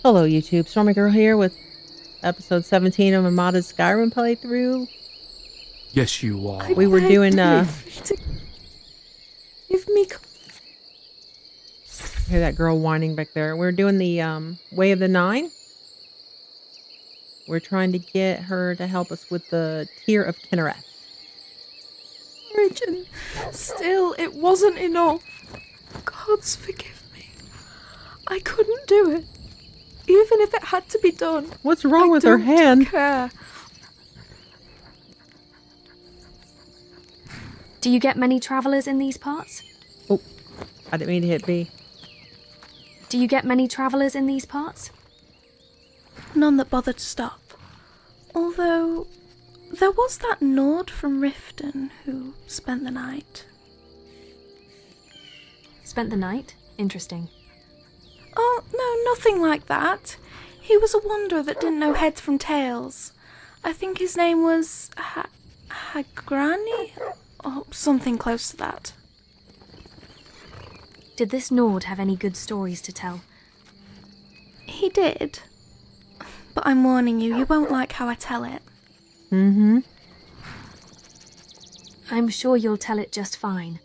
Hello YouTube, Stormiegrrl here with episode 17 of a modded Skyrim playthrough. Yes, you are. We were doing Give me. hear that girl whining back there. We're doing the Way of the Nine. We're trying to get her to help us with the Tear of Kinnereth. Origin. Still, it wasn't enough. Gods forgive me. I couldn't do it. Even if it had to be done. What's wrong with her hand? Care. Do you get many travellers in these parts? Oh, I didn't mean to hit B. Do you get many travellers in these parts? None that bothered to stop. Although, there was that Nord from Riften who spent the night. Spent the night? Interesting. Oh, no, nothing like that. He was a wanderer that didn't know heads from tails. I think his name was Hagrani? Or something close to that. Did this Nord have any good stories to tell? He did. But I'm warning you, you won't like how I tell it. Mm-hmm. I'm sure you'll tell it just fine.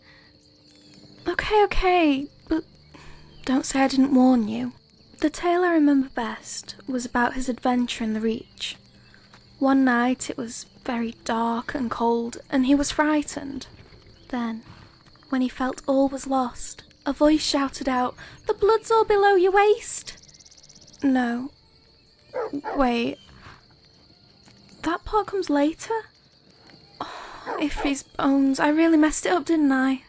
Okay, but don't say I didn't warn you. The tale I remember best was about his adventure in the Reach. One night it was very dark and cold, and he was frightened. Then, when he felt all was lost, a voice shouted out, "The blood's all below your waist!" No. Wait. That part comes later? Oh, Ifri's bones, I really messed it up, didn't I?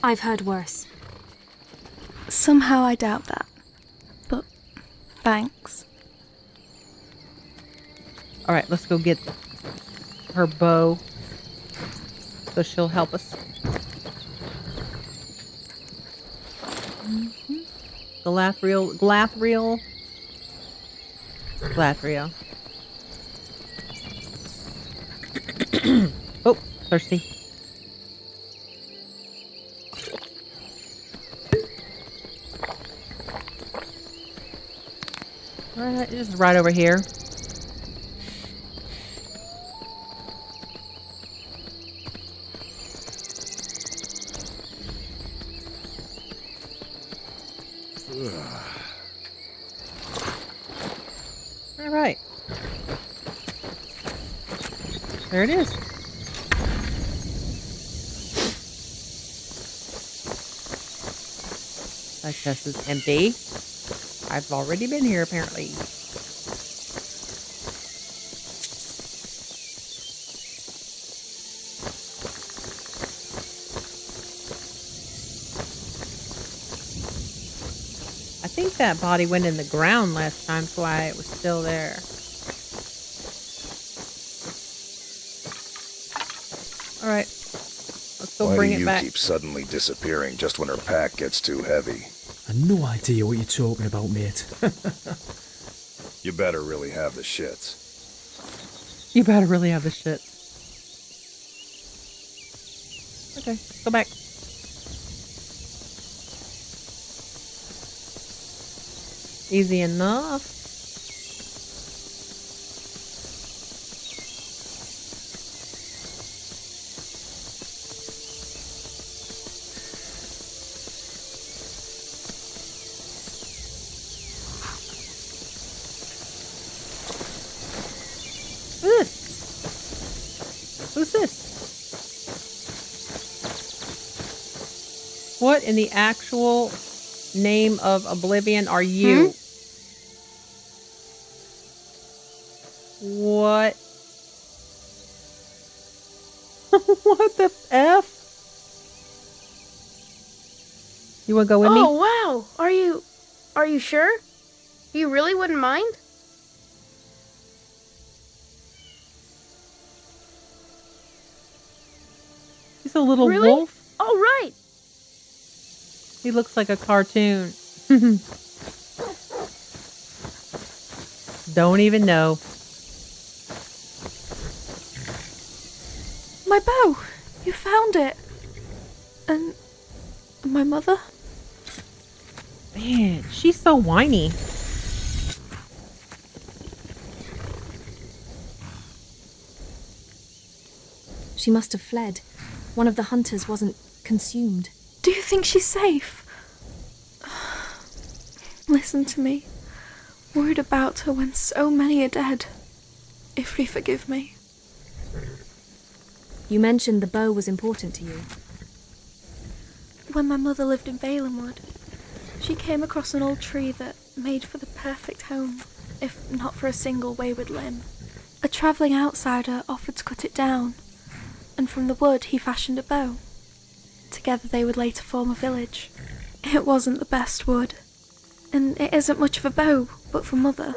I've heard worse. Somehow I doubt that. But, thanks. Alright, let's go get her bow so she'll help us. Glathreel. Oh, thirsty. Just right over here. All right. There it is. That chest is empty. I've already been here, apparently. I think that body went in the ground last time, so why it was still there. Alright. Let's go bring it back. Why do you keep suddenly disappearing just when her pack gets too heavy? I've no idea what you're talking about, mate. You better really have the shits. You better really have the shit. Okay, go back. Easy enough. Who's this? What in the actual name of Oblivion are you? What? What the F? You wanna go with me? Oh, wow. Are you sure? You really wouldn't mind? He's a little Really? wolf. All right. He looks like a cartoon. Don't even know. My bow! You found it! And my mother? Man, she's so whiny. She must have fled. One of the hunters wasn't consumed. Do you think she's safe? Listen to me. Worried about her when so many are dead. If you forgive me. You mentioned the bow was important to you. When my mother lived in Balenwood, she came across an old tree that made for the perfect home, if not for a single wayward limb. A travelling outsider offered to cut it down, and from the wood he fashioned a bow. Together they would later form a village. It wasn't the best wood, and it isn't much of a bow, but for Mother,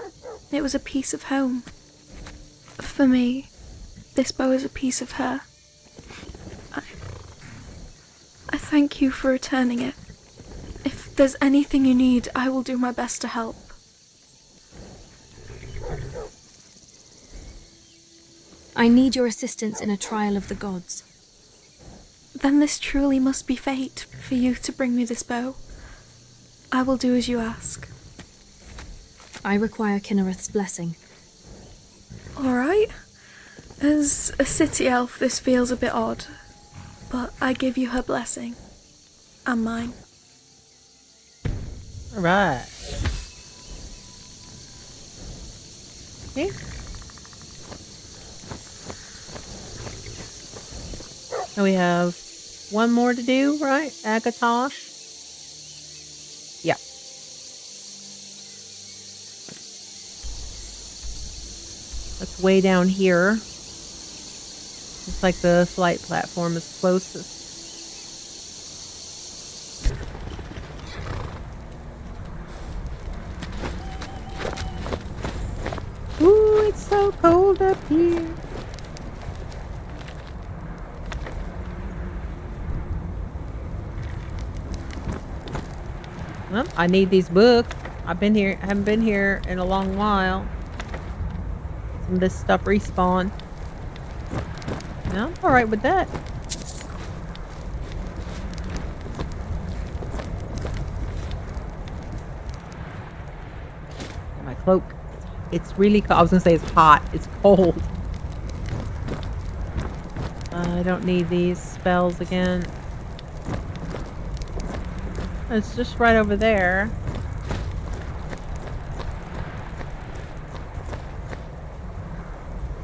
it was a piece of home. For me, this bow is a piece of her. I thank you for returning it. If there's anything you need, I will do my best to help. I need your assistance in a trial of the gods. Then this truly must be fate, for you to bring me this bow. I will do as you ask. I require Kinnereth's blessing. Alright. As a city elf, this feels a bit odd, but I give you her blessing. And mine. Alright. Okay. So we have one more to do, right? Agatosh. Yeah. That's way down here. Looks like the flight platform is closest. Ooh, it's so cold up here. Well, I need these books. I haven't been here in a long while. Some of this stuff respawn. No, I'm alright with that. My cloak. It's really cold. I was gonna say it's hot. It's cold. I don't need these spells again. It's just right over there.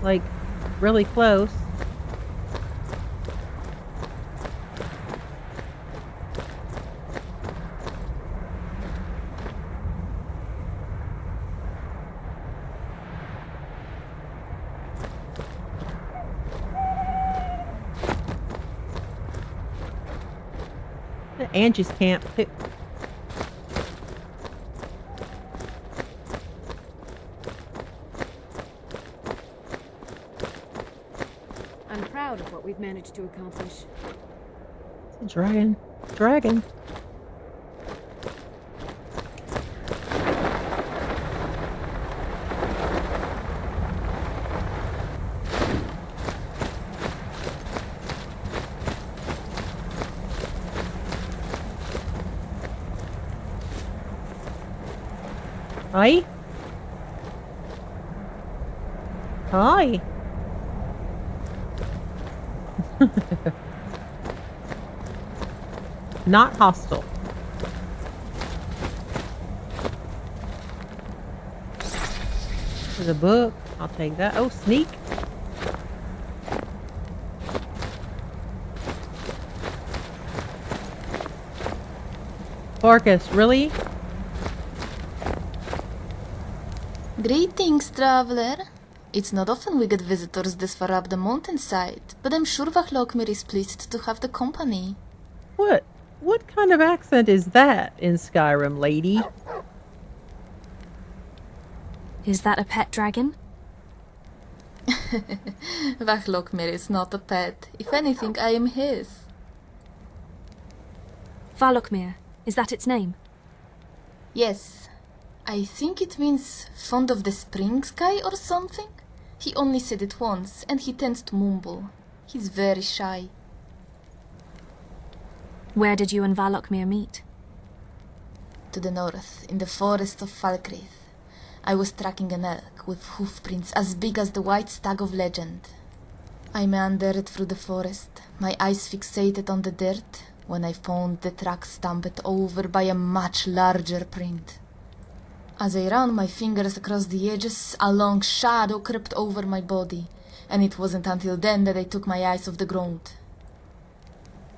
Like, really close. Angie's camp. I'm proud of what we've managed to accomplish. It's a dragon. Dragon. Hi. Hi. Not hostile. There's a book. I'll take that. Oh, sneak. Farkas, really? Greetings, traveler. It's not often we get visitors this far up the mountainside, but I'm sure Vachlokmir is pleased to have the company. What? What kind of accent is that in Skyrim, lady? Is that a pet dragon? Vachlokmir is not a pet. If anything, I am his. Valokmir, is that its name? Yes. I think it means fond of the spring sky or something. He only said it once, and he tends to mumble. He's very shy. Where did you and Valokmir meet? To the north, in the forest of Falkreath. I was tracking an elk with hoofprints as big as the white stag of legend. I meandered through the forest, my eyes fixated on the dirt, when I found the track stamped over by a much larger print. As I ran my fingers across the edges, a long shadow crept over my body, and it wasn't until then that I took my eyes off the ground.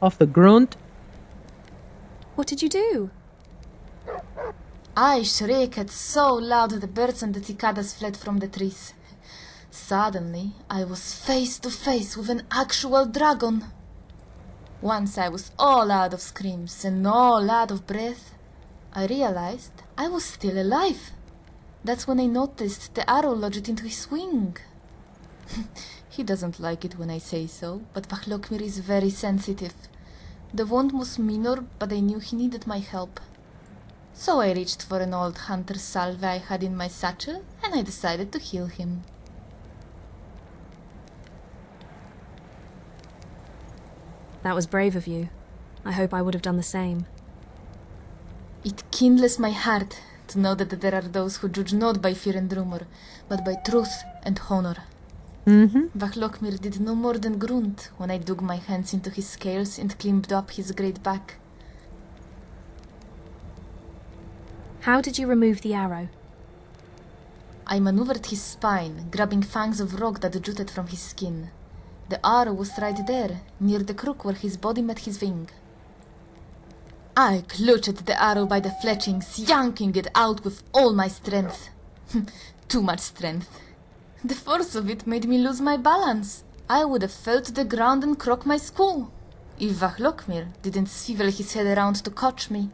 Off the grunt? What did you do? I shrieked so loud the birds and the cicadas fled from the trees. Suddenly, I was face to face with an actual dragon. Once I was all out of screams and all out of breath, I realized I was still alive. That's when I noticed the arrow lodged into his wing. He doesn't like it when I say so, but Vahlokmir is very sensitive. The wound was minor, but I knew he needed my help. So I reached for an old hunter's salve I had in my satchel, and I decided to heal him. That was brave of you. I hope I would have done the same. It kindles my heart to know that there are those who judge not by fear and rumor, but by truth and honor. Vahlokmir did no more than grunt when I dug my hands into his scales and climbed up his great back. How did you remove the arrow? I maneuvered his spine, grabbing fangs of rock that jutted from his skin. The arrow was right there, near the crook where his body met his wing. I clutched the arrow by the fletchings, yanking it out with all my strength. Too much strength. The force of it made me lose my balance. I would have fell to the ground and croaked my skull, if Vahlokmir didn't swivel his head around to catch me.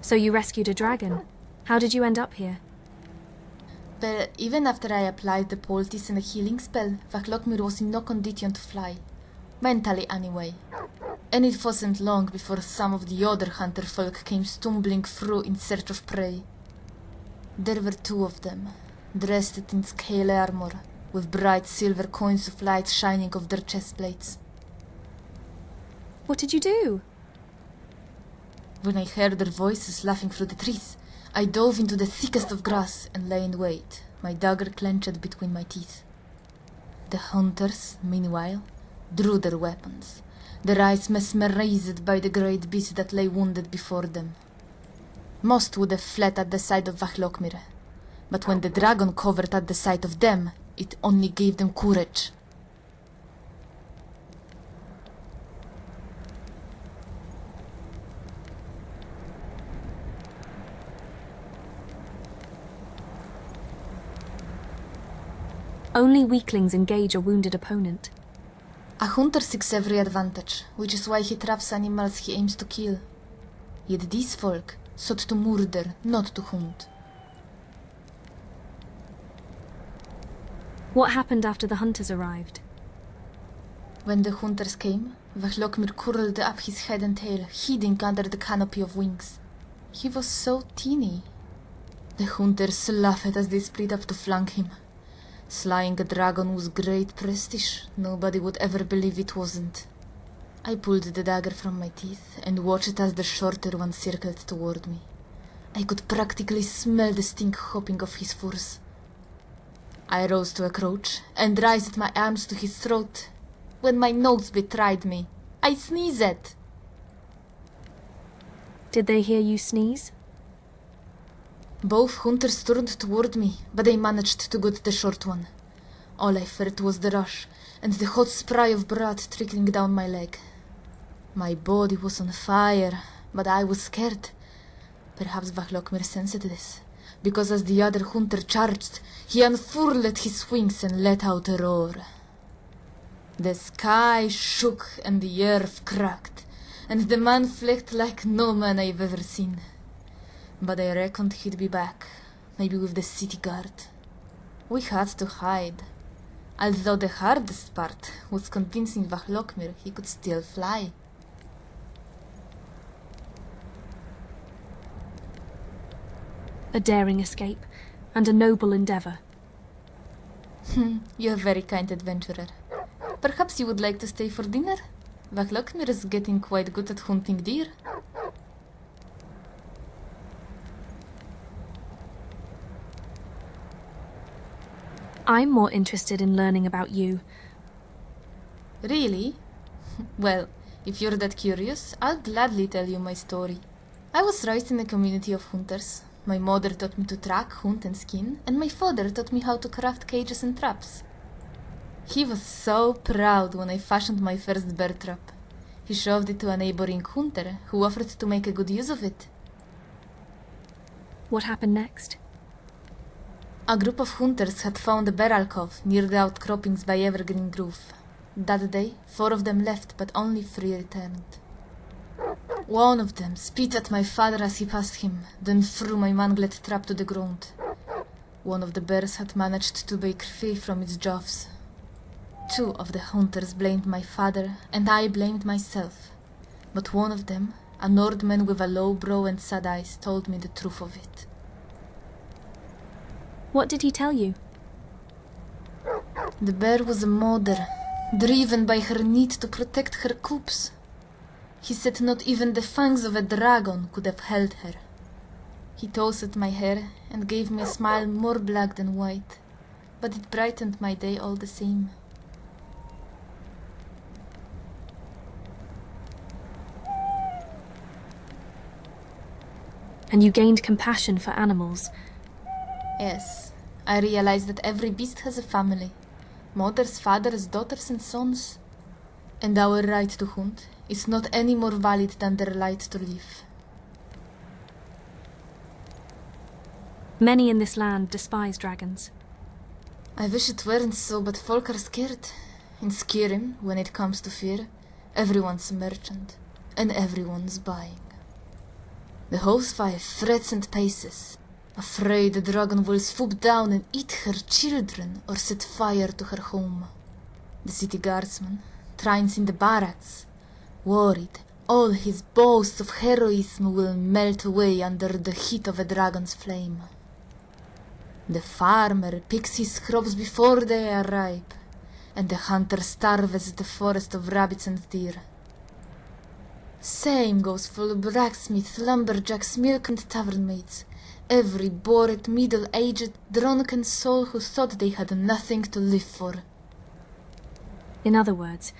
So you rescued a dragon. How did you end up here? But even after I applied the poultice and a healing spell, Vahlokmir was in no condition to fly. Mentally, anyway. And it wasn't long before some of the other hunter folk came stumbling through in search of prey. There were two of them, dressed in scale armor, with bright silver coins of light shining off their chest plates. What did you do? When I heard their voices laughing through the trees, I dove into the thickest of grass and lay in wait, my dagger clenched between my teeth. The hunters, meanwhile, drew their weapons, their eyes mesmerized by the great beast that lay wounded before them. Most would have fled at the sight of Vahlokmir, but when the dragon covered at the sight of them, it only gave them courage. Only weaklings engage a wounded opponent. A hunter seeks every advantage, which is why he traps animals he aims to kill. Yet these folk sought to murder, not to hunt. What happened after the hunters arrived? When the hunters came, Vahlokmir curled up his head and tail, hiding under the canopy of wings. He was so teeny. The hunters laughed as they split up to flank him. Slaying a dragon was great prestige. Nobody would ever believe it wasn't. I pulled the dagger from my teeth and watched as the shorter one circled toward me. I could practically smell the stink hopping off his furs. I rose to a crouch and raised my arms to his throat. When my nose betrayed me, I sneezed. Did they hear you sneeze? Both hunters turned toward me, but I managed to get the short one. All I felt was the rush and the hot spray of blood trickling down my leg. My body was on fire, but I was scared. Perhaps Vahlokmir sensed this, because as the other hunter charged, he unfurled his wings and let out a roar. The sky shook and the earth cracked, and the man flaked like no man I've ever seen. But I reckoned he'd be back, maybe with the city guard. We had to hide, although the hardest part was convincing Vahlokmir he could still fly. A daring escape, and a noble endeavour. You're a very kind adventurer. Perhaps you would like to stay for dinner? Vachlokmir is getting quite good at hunting deer. I'm more interested in learning about you. Really? Well, if you're that curious, I'll gladly tell you my story. I was raised in a community of hunters. My mother taught me to track, hunt, and skin, and my father taught me how to craft cages and traps. He was so proud when I fashioned my first bear trap. He shoved it to a neighboring hunter, who offered to make a good use of it. What happened next? A group of hunters had found a bear alcove near the outcroppings by Evergreen Grove. That day, 4 of them left, but only 3 returned. One of them spit at my father as he passed him, then threw my manglet trap to the ground. One of the bears had managed to break free from its jaws. 2 of the hunters blamed my father, and I blamed myself. But one of them, a Nordman with a low brow and sad eyes, told me the truth of it. What did he tell you? The bear was a mother, driven by her need to protect her cubs. He said not even the fangs of a dragon could have held her. He tossed my hair and gave me a smile more black than white, but it brightened my day all the same. And you gained compassion for animals. Yes, I realized that every beast has a family. Mothers, fathers, daughters and sons. And our right to hunt is not any more valid than their right to live. Many in this land despise dragons. I wish it weren't so, but folk are scared. In Skyrim, when it comes to fear, everyone's a merchant, and everyone's buying. The host fire threats and paces, afraid the dragon will swoop down and eat her children or set fire to her home. The city guardsman trains in the barracks, worried all his boasts of heroism will melt away under the heat of a dragon's flame. The farmer picks his crops before they are ripe, and the hunter starves the forest of rabbits and deer. Same goes for blacksmith, lumberjacks, milk and tavern maids, every bored, middle-aged, drunken soul who thought they had nothing to live for. In other words,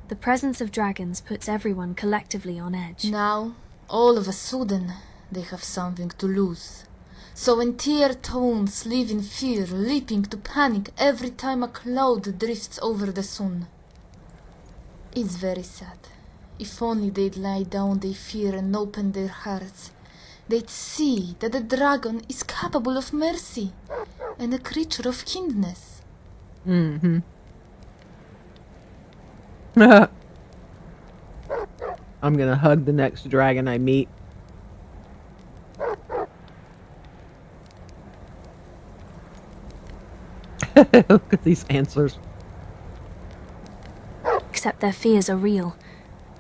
the presence of dragons puts everyone collectively on edge. Now, all of a sudden, they have something to lose. So entire towns live in fear, leaping to panic every time a cloud drifts over the sun. It's very sad. If only they'd lie down their fear and open their hearts, they'd see that the dragon is capable of mercy and a creature of kindness. Mm-hmm. I'm gonna hug the next dragon I meet. Look at these answers. Except their fears are real.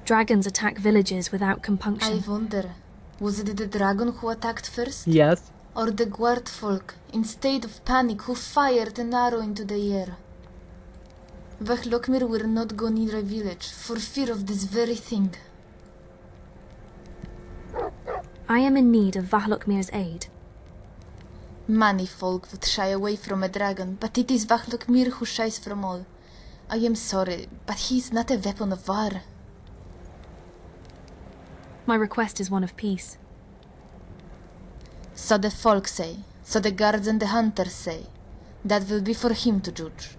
Dragons attack villages without compunction. I wonder, was it the dragon who attacked first? Yes. Or the guard folk, in state of panic, who fired an arrow into the air? Vachlokmir will not go near a village, for fear of this very thing. I am in need of Vachlokmir's aid. Many folk would shy away from a dragon, but it is Vachlokmir who shies from all. I am sorry, but he is not a weapon of war. My request is one of peace. So the folk say, so the guards and the hunters say. That will be for him to judge.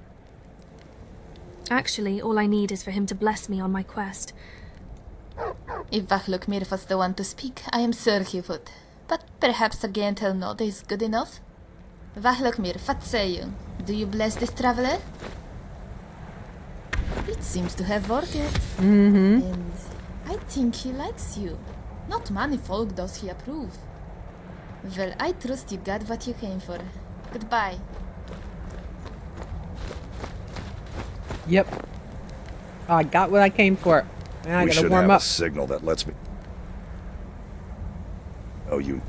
Actually, all I need is for him to bless me on my quest. If Vachlokmir was the one to speak, I am sure he would. But perhaps a gentle nod is good enough? Vachlokmir, what say you? Do you bless this traveler? It seems to have worked. Mm-hmm. And I think he likes you. Not many folk does he approve. Well, I trust you got what you came for. Goodbye. Yep. I got what I came for. Now I We gotta should warm have up. a signal that lets me... Oh, you...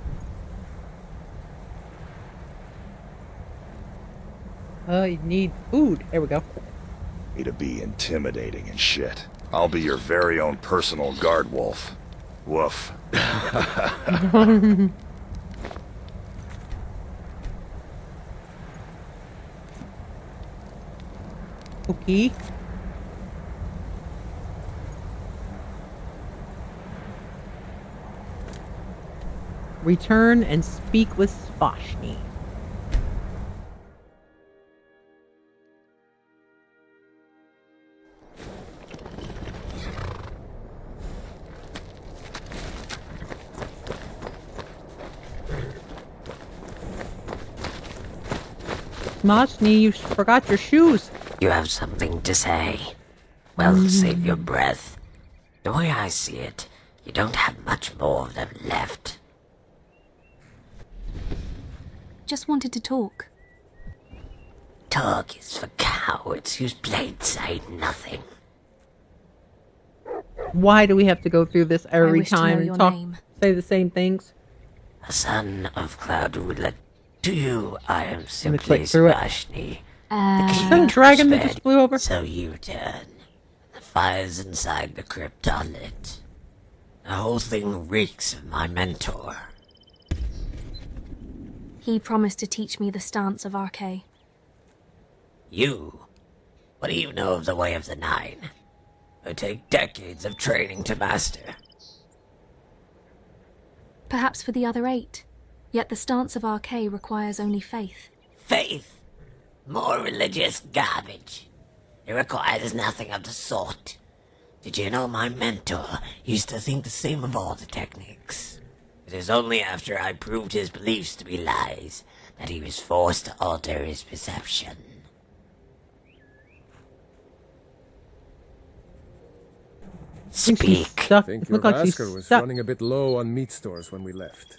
You need food. There we go. me to be intimidating and shit. I'll be your very own personal guard wolf. Woof. Okay. Return and speak with Svashni. Svashni, you forgot your shoes. You have something to say? Well, save your breath. The way I see it, you don't have much more of them left. Just wanted to talk. Talk is for cowards whose blades say nothing. Why do we have to go through this every wish to know time your and talk, name. say the same things? A son of Cloud Ruler. To you, I am click simply through it. Svashni. Is that a dragon that just flew over? So you turn. The fires inside the crypt are lit. The whole thing reeks of my mentor. He promised to teach me the stance of Archay. You? What do you know of the Way of the Nine? It would take decades of training to master. Perhaps for the other 8. Yet the stance of Archay requires only faith. Faith? More religious garbage. It requires nothing of the sort. Did you know my mentor used to think the same of all the techniques? It is only after I proved his beliefs to be lies that he was forced to alter his perception. Speak. I think your Look like she's Vasker was stuck. running a bit low on meat stores when we left.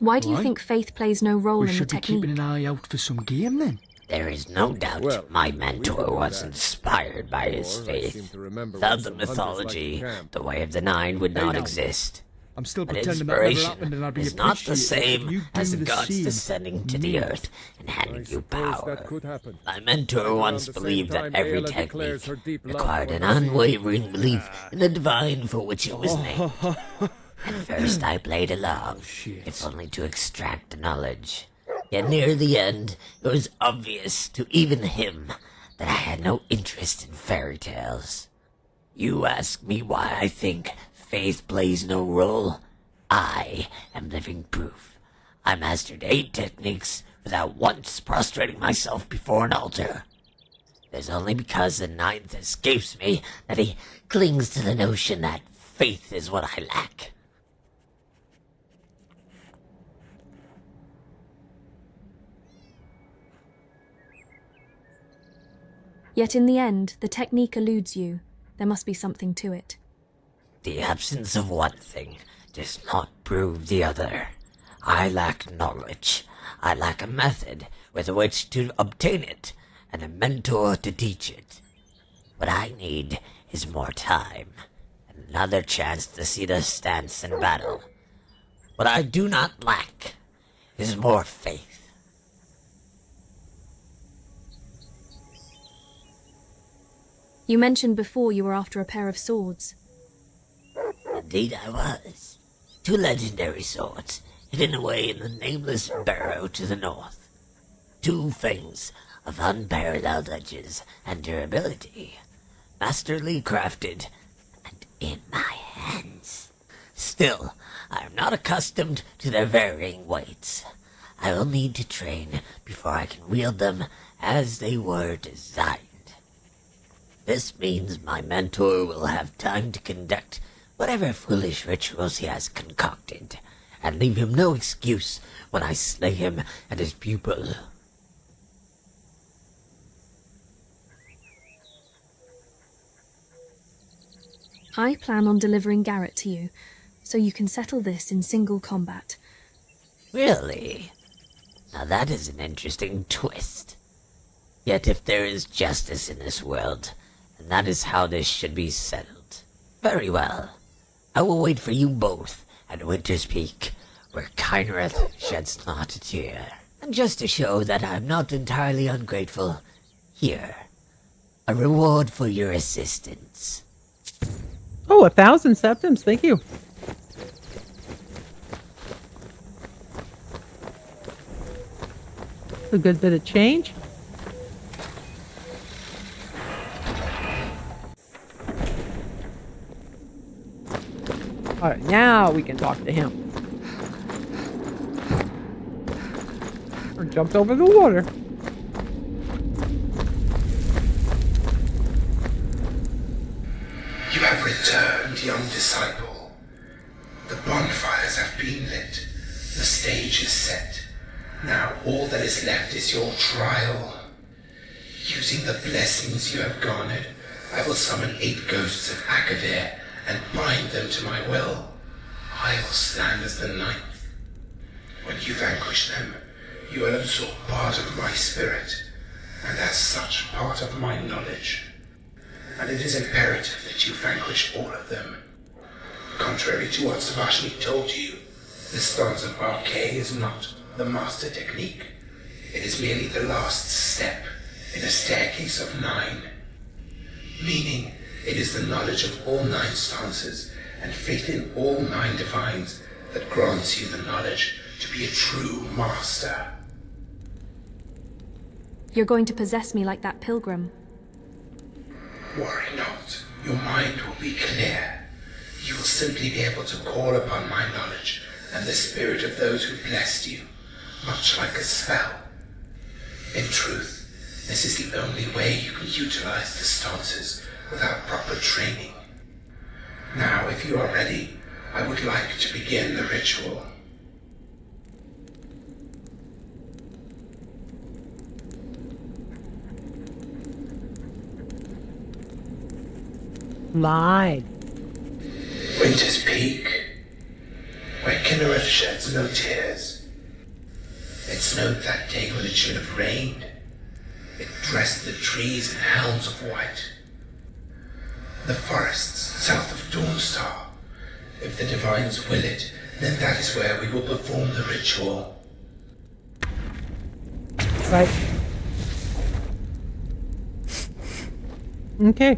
Why do you Why? think faith plays no role We in the should be technique? keeping an eye out for some game then. There is no doubt Well, my we could mentor do was that. inspired by his Or I seem faith. to remember Without when the some hunters mythology, like to camp. the Way of the Nine would Hey not now. exist. I'm still But pretending that never happened inspiration and I'd be is not the appreciative if same you as do the the gods same. descending to the earth and I handing you suppose power. that could happen. My mentor Around once the same believed that time, every Ayla declares her technique deep love required for an her. unwavering belief in the divine for which it was named. At first I played along, if only to extract the knowledge. Yet near the end, it was obvious to even him that I had no interest in fairy tales. You ask me why I think faith plays no role? I am living proof. I mastered 8 techniques without once prostrating myself before an altar. It is only because the 9th escapes me that he clings to the notion that faith is what I lack. Yet in the end, the technique eludes you. There must be something to it. The absence of one thing does not prove the other. I lack knowledge. I lack a method with which to obtain it, and a mentor to teach it. What I need is more time, and another chance to see the stance in battle. What I do not lack is more faith. You mentioned before you were after a pair of swords. Indeed I was. 2 legendary swords, hidden away in the nameless barrow to the north. 2 things of unparalleled edges and durability, masterly crafted, and in my hands. Still, I am not accustomed to their varying weights. I will need to train before I can wield them as they were designed. This means my mentor will have time to conduct whatever foolish rituals he has concocted, and leave him no excuse when I slay him and his pupil. I plan on delivering Garrett to you, so you can settle this in single combat. Really? Now that is an interesting twist. Yet if there is justice in this world, then that is how this should be settled. Very well. I will wait for you both at Winter's Peak, where Kynareth sheds not a tear. And just to show that I'm not entirely ungrateful, here, A reward for your assistance. Oh, 1,000 septims. Thank you. A good bit of change. All right, now we can talk to him. Or jumped over the water. You have returned, young disciple. The bonfires have been lit. The stage is set. Now all that is left is your trial. Using the blessings you have garnered, I will summon 8 ghosts of Akavir and bind them to my will. I will stand as the 9th. When you vanquish them, you will absorb part of my spirit, and as such part of my knowledge. And it is imperative that you vanquish all of them. Contrary to what Savashni told you, the stance of Arcade is not the master technique. It is merely the last step in a staircase of 9. Meaning, it is the knowledge of all 9 stances and faith in all 9 divines that grants you the knowledge to be a true master. You're going to possess me like that pilgrim. Worry not. Your mind will be clear. You will simply be able to call upon my knowledge and the spirit of those who blessed you, much like a spell. In truth, this is the only way you can utilize the stances without proper training. Now, if you are ready, I would like to begin the ritual. Lied. Winter's peak, where Kinnereth sheds no tears. It snowed that day when it should have rained. It dressed the trees in helms of white. The forests south of Dawnstar. If the divines will it, then that is where we will perform the ritual. Right. Okay.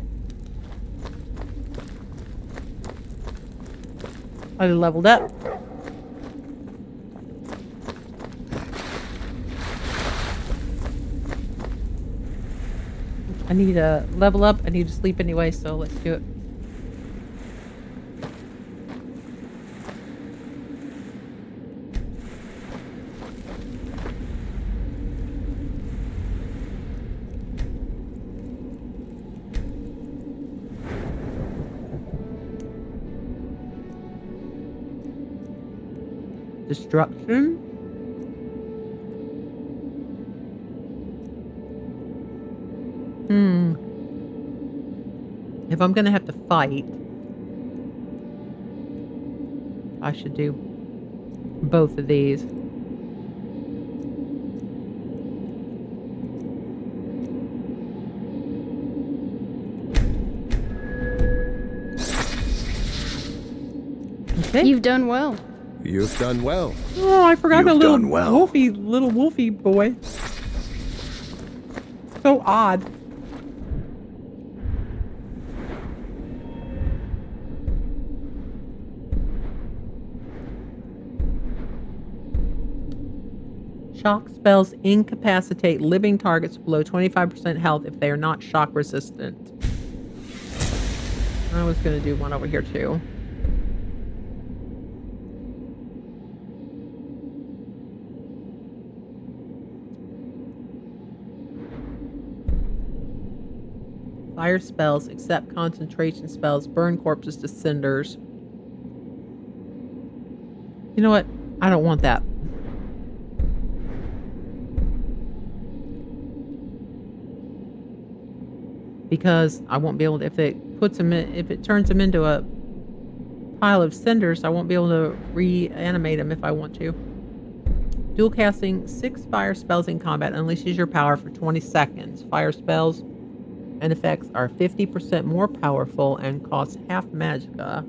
I leveled up. I need to level up. I need to sleep anyway, so let's do it. Destruction. If I'm gonna have to fight, I should do both of these. Okay. You've done well. You've done well. Oh, I forgot the You've little done well. little wolfie boy. So odd. Shock spells incapacitate living targets below 25% health if they are not shock resistant. I was going to do one over here too. Fire spells, except concentration spells, burn corpses to cinders. You know what? I don't want that. Because I won't be able to, if it turns him into a pile of cinders, I won't be able to reanimate him if I want to. Dual casting 6 fire spells in combat unleashes your power for 20 seconds. Fire spells and effects are 50% more powerful and cost half magicka.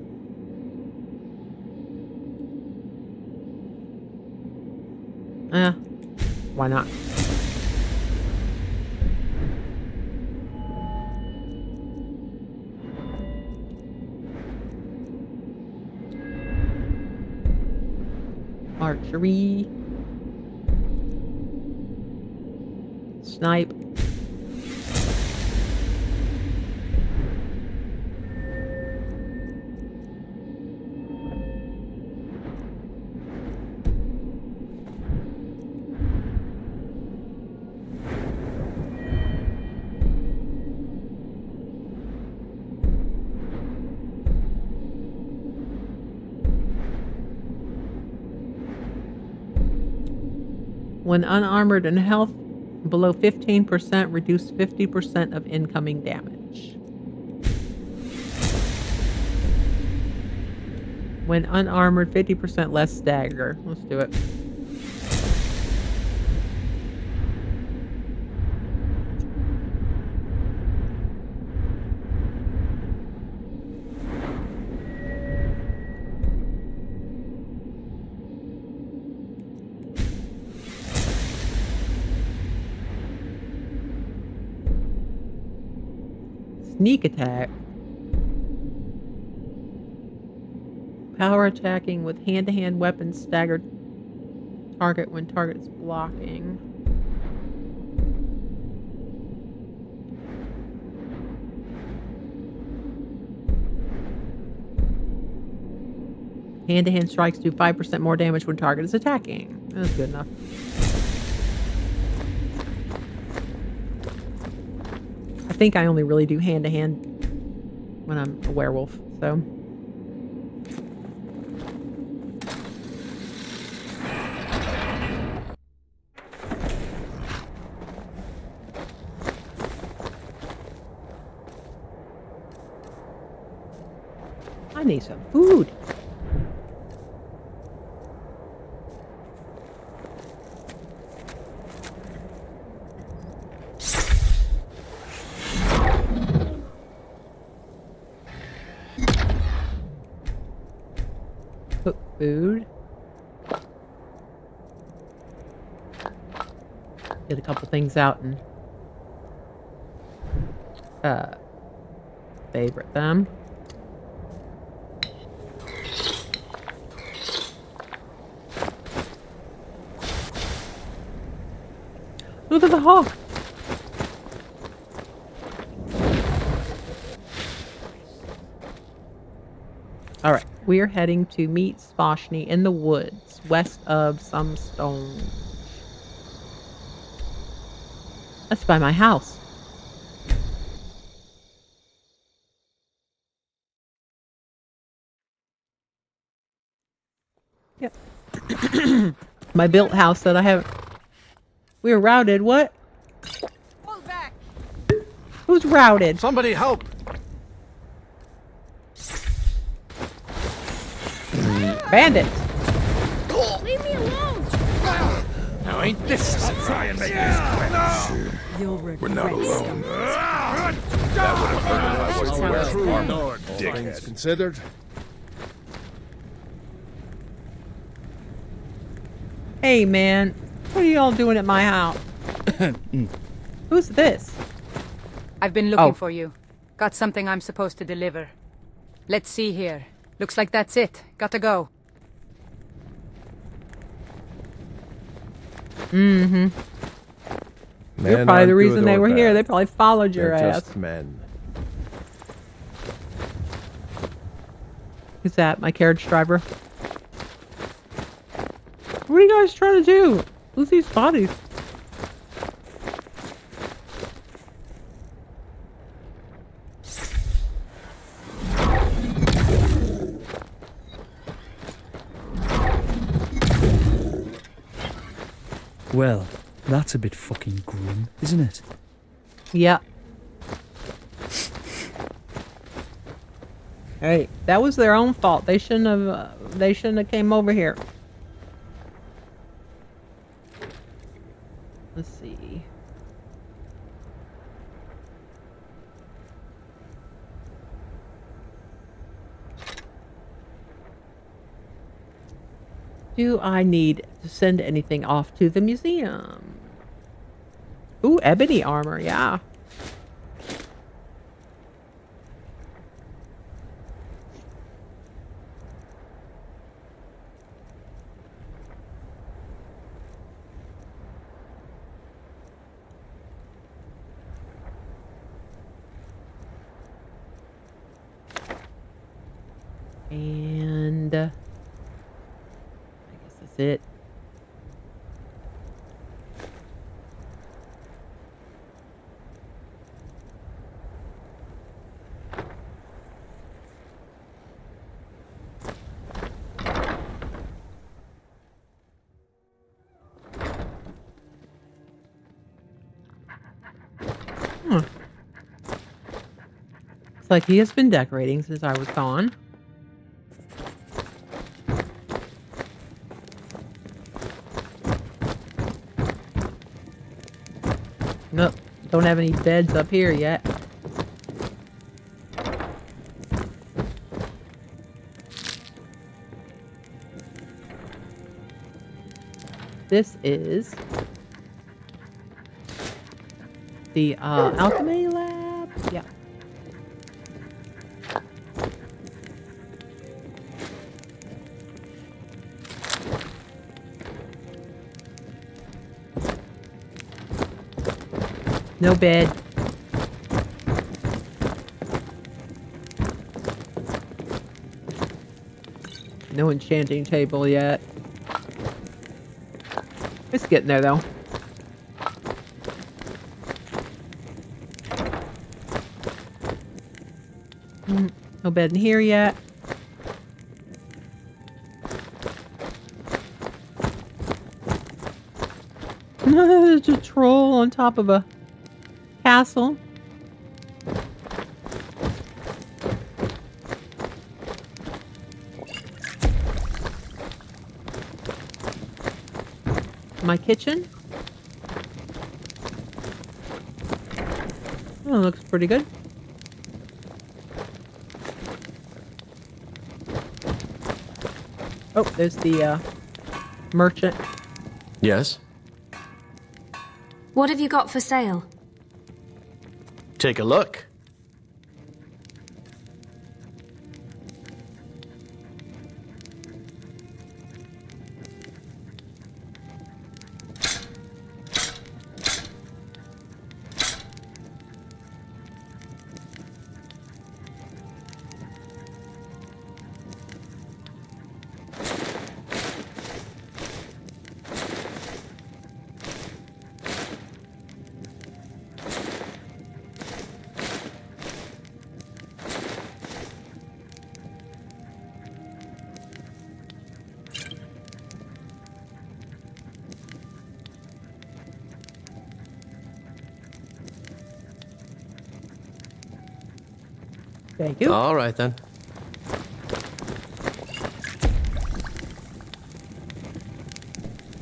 Why not? Archery. Snipe. When unarmored and health below 15%, reduce 50% of incoming damage. When unarmored, 50% less stagger. Let's do it. Sneak attack. Power attacking with hand-to-hand weapons staggered target when target is blocking. Hand-to-hand strikes do 5% more damage when target is attacking. That's good enough. I think I only really do hand-to-hand when I'm a werewolf, so... I need some food. Cook food. Get a couple things out and favorite them. Look at the hawk. All right, we are heading to meet Sposhni in the woods west of some stone. That's by my house. Yep. My built house that I have. We were routed. What? Pull back. Who's routed? Somebody help! Bandits. Leave me alone! Now ain't this a try and make this quick? You'll We're not alone. That would have hurt if I was wearing armor, All things dickhead. considered, Hey, man. What are y'all doing at my house? Who's this? I've been looking Oh. for you. Got something I'm supposed to deliver. Let's see here. Looks like that's it. Gotta go. Mm-hmm. You're men probably aren't the reason good they or were here. bad. They probably followed your They're ass. just men. Who's that? My carriage driver? What are you guys trying to do? Who's these bodies? Well, that's a bit fucking grim, isn't it? Yeah. Hey, that was their own fault. They shouldn't have. They shouldn't have came over here. Let's see. Do I need to send anything off to the museum? Ooh, ebony armor, yeah. And I guess that's it. It's like he has been decorating since I was gone. Nope, don't have any beds up here yet. This is the alchemy lab. Yeah. No bed. No enchanting table yet. It's getting there though. No bed in here yet. There's a troll on top of a castle. My kitchen. Oh, looks pretty good. Oh, there's the merchant. Yes? What have you got for sale? Take a look. Thank you. All right then.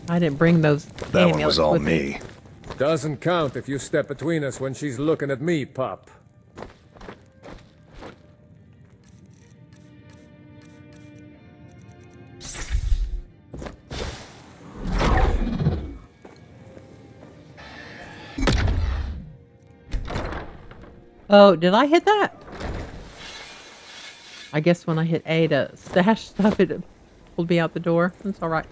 I didn't bring those. That one was all me. Doesn't count if you step between us when she's looking at me, Pop. Oh, did I hit that? I guess when I hit A to stash stuff, it pulled me out the door. That's all right.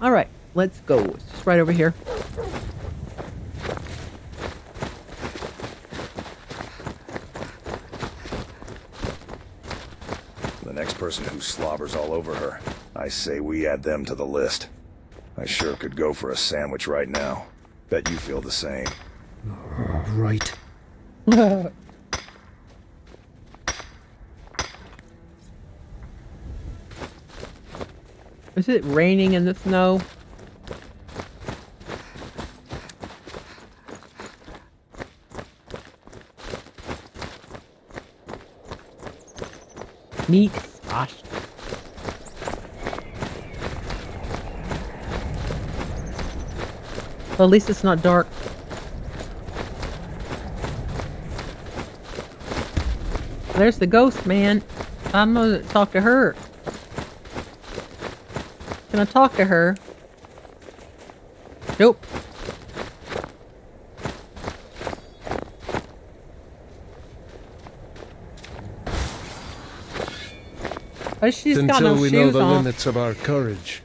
All right, let's go. It's just right over here. The next person who slobbers all over her, I say we add them to the list. I sure could go for a sandwich right now. Bet you feel the same. Right. Is it raining in the snow? Meat. Gosh. Well, at least it's not dark. There's the ghost, man. I'm gonna talk to her. Can I talk to her? Nope. But she's got no Until we know shoes the on. limits of our courage,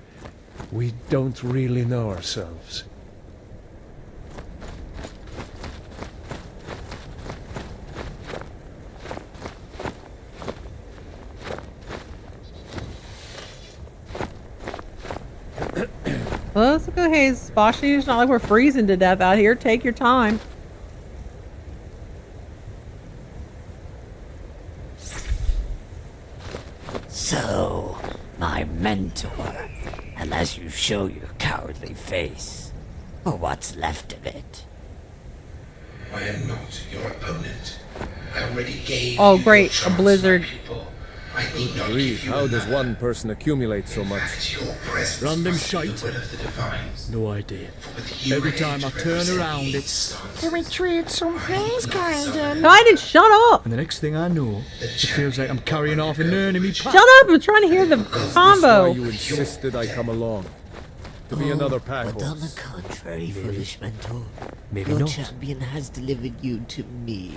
we don't really know ourselves. Well, it's okay, Spashy. It's not like we're freezing to death out here. Take your time. So, my mentor, unless you show your cowardly face, or what's left of it. I am not your opponent. I already gave Oh, you great. your A chance, blizzard. my people. I need not Grief, give you how does another. one person accumulate so much? Your presence Random must be the shite. will of the divines. No idea. With you Every here time to I turn represent around, each it's... stance, Can we trade some things, Kaiden? Kaiden, shut up! And the next thing I know, it feels like I'm carrying off an enemy pack. Shut up! I'm trying to hear the Why combo. you insisted I come along? To be another pack But on the horse. contrary, foolish mentor, Maybe your not. champion has delivered you to me.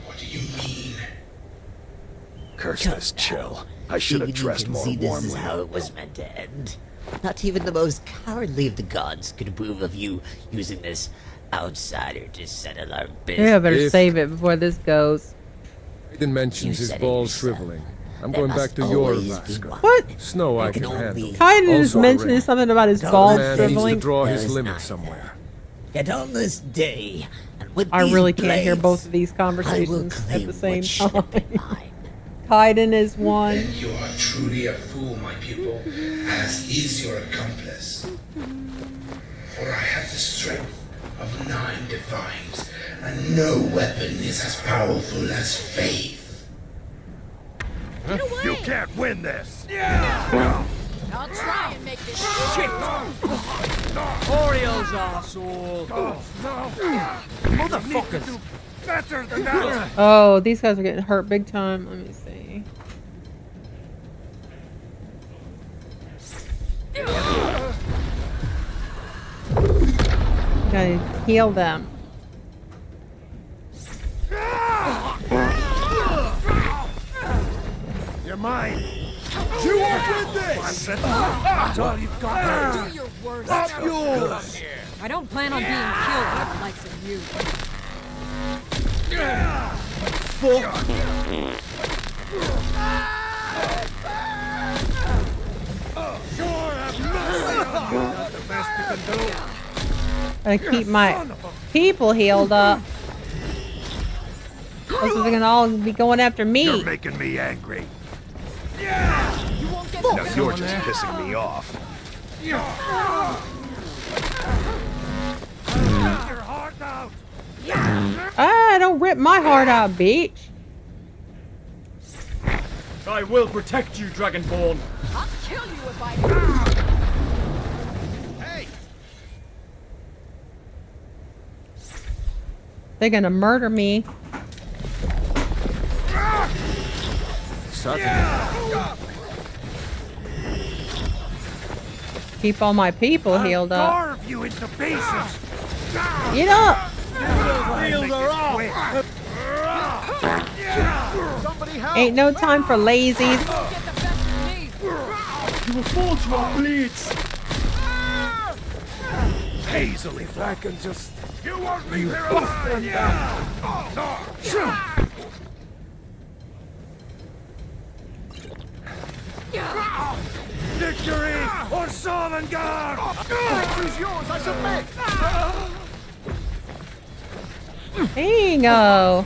What do you mean? Curse this chill. I should have Even you dressed can more see this is warmly. how it was meant to end. Not even the most cowardly of the gods could approve of you using this outsider to settle our business. Yeah, I better If- save it before this goes. Aiden mentions You his said it balls yourself. shriveling. I'm There going back must to your always be Alaska. one. What? Snow I There can can handle. only- Kaiden is Also mentioning rain. something about his Don't balls Man needs to shriveling. draw his There's limit neither. somewhere. Yet on this day, and with I these really can't hear blades, both of these I will conversations at claim the same what should have been time. mine. Kaiden is one. Then you are truly a fool, my pupil, as is your accomplice. For I have the strength of 9 divines, and no weapon is as powerful as faith. You can't win this! I'll try and make this shit. Orioles, arsehole! Motherfuckers! Better than that! Oh, these guys are getting hurt big time. Let me see. Gotta heal them. You're mine! You won't win this! That's all you've got! Do your worst. Up yours! I don't plan on being killed by the likes of you. That's the best you can do! I keep my people healed up. Those are gonna all be going after me. You're making me angry. No, you're just pissing me off. Your heart out! Ah, don't rip my heart out, bitch. I will protect you, Dragonborn! I'll kill you if I Hey! They're gonna murder me. Keep all my people healed up. Carve you into pieces! Get up! Ain't no time for lazies. get the best of me. You will fall to our blades! Easily, I can just... You won't leave here alive! Victory or Sovngarde! Choose yours, I submit! There you go.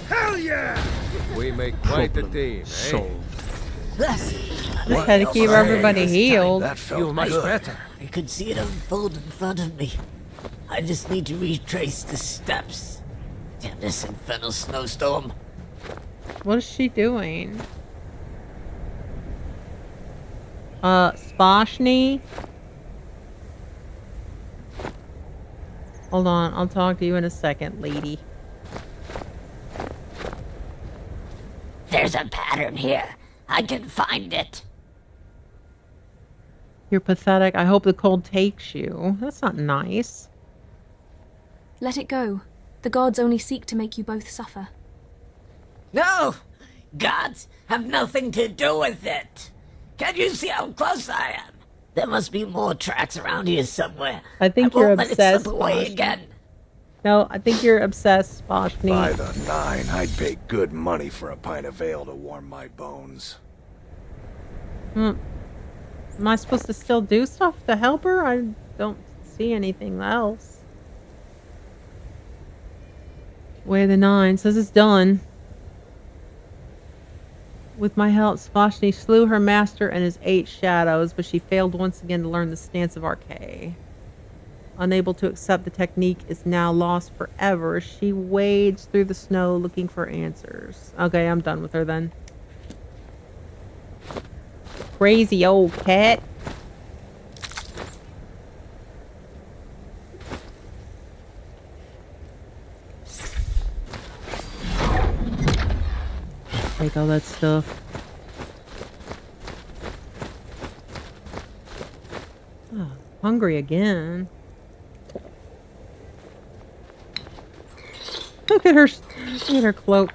Hell yeah! We make quite a team, eh? Just had to keep everybody healed. That felt good. better. I could see it unfold in front of me. I just need to retrace the steps. Damn this infernal snowstorm. What is she doing? Spashni? Hold on, I'll talk to you in a second, lady. There's a pattern here. I can find it. You're pathetic. I hope the cold takes you. That's not nice. Let it go. The gods only seek to make you both suffer. No! Gods have nothing to do with it. Can you see how close I am? There must be more tracks around here somewhere. I think won't you're let it obsessed, slip away Spashni. again. No, I think you're obsessed, By Spashni. the 9, I'd pay good money for a pint of ale to warm my bones. Am I supposed to still do stuff to help her? I don't see anything else. Way of the Nine says it's done. With my help, Svashni slew her master and his 8 shadows, but she failed once again to learn the stance of Archay. Unable to accept the technique is now lost forever. She wades through the snow looking for answers. Okay, I'm done with her then. Crazy old cat. Take all that stuff. Oh, hungry again. Look at her cloak.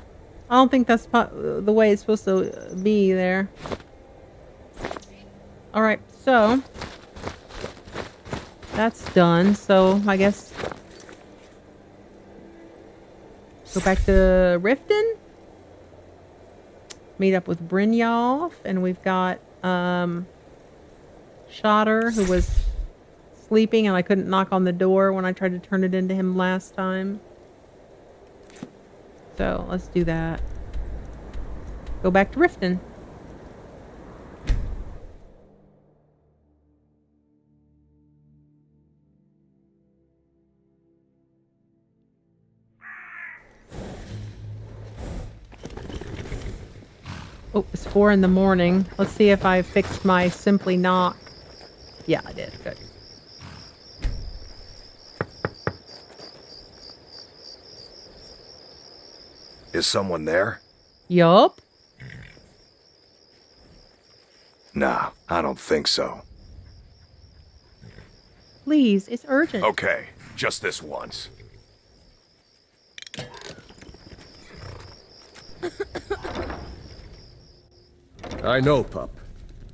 I don't think that's the way it's supposed to be there. Alright, so that's done. So I guess go back to Riften. Meet up with Brynjolf, and we've got Shotter, who was sleeping and I couldn't knock on the door when I tried to turn it into him last time. So let's do that. Go back to Riften. Oh, it's 4 in the morning. Let's see if I fixed my simply knock. Yeah, I did. Good. Is someone there? Yup. Nah, I don't think so. Please, it's urgent. Okay, just this once. I know, pup.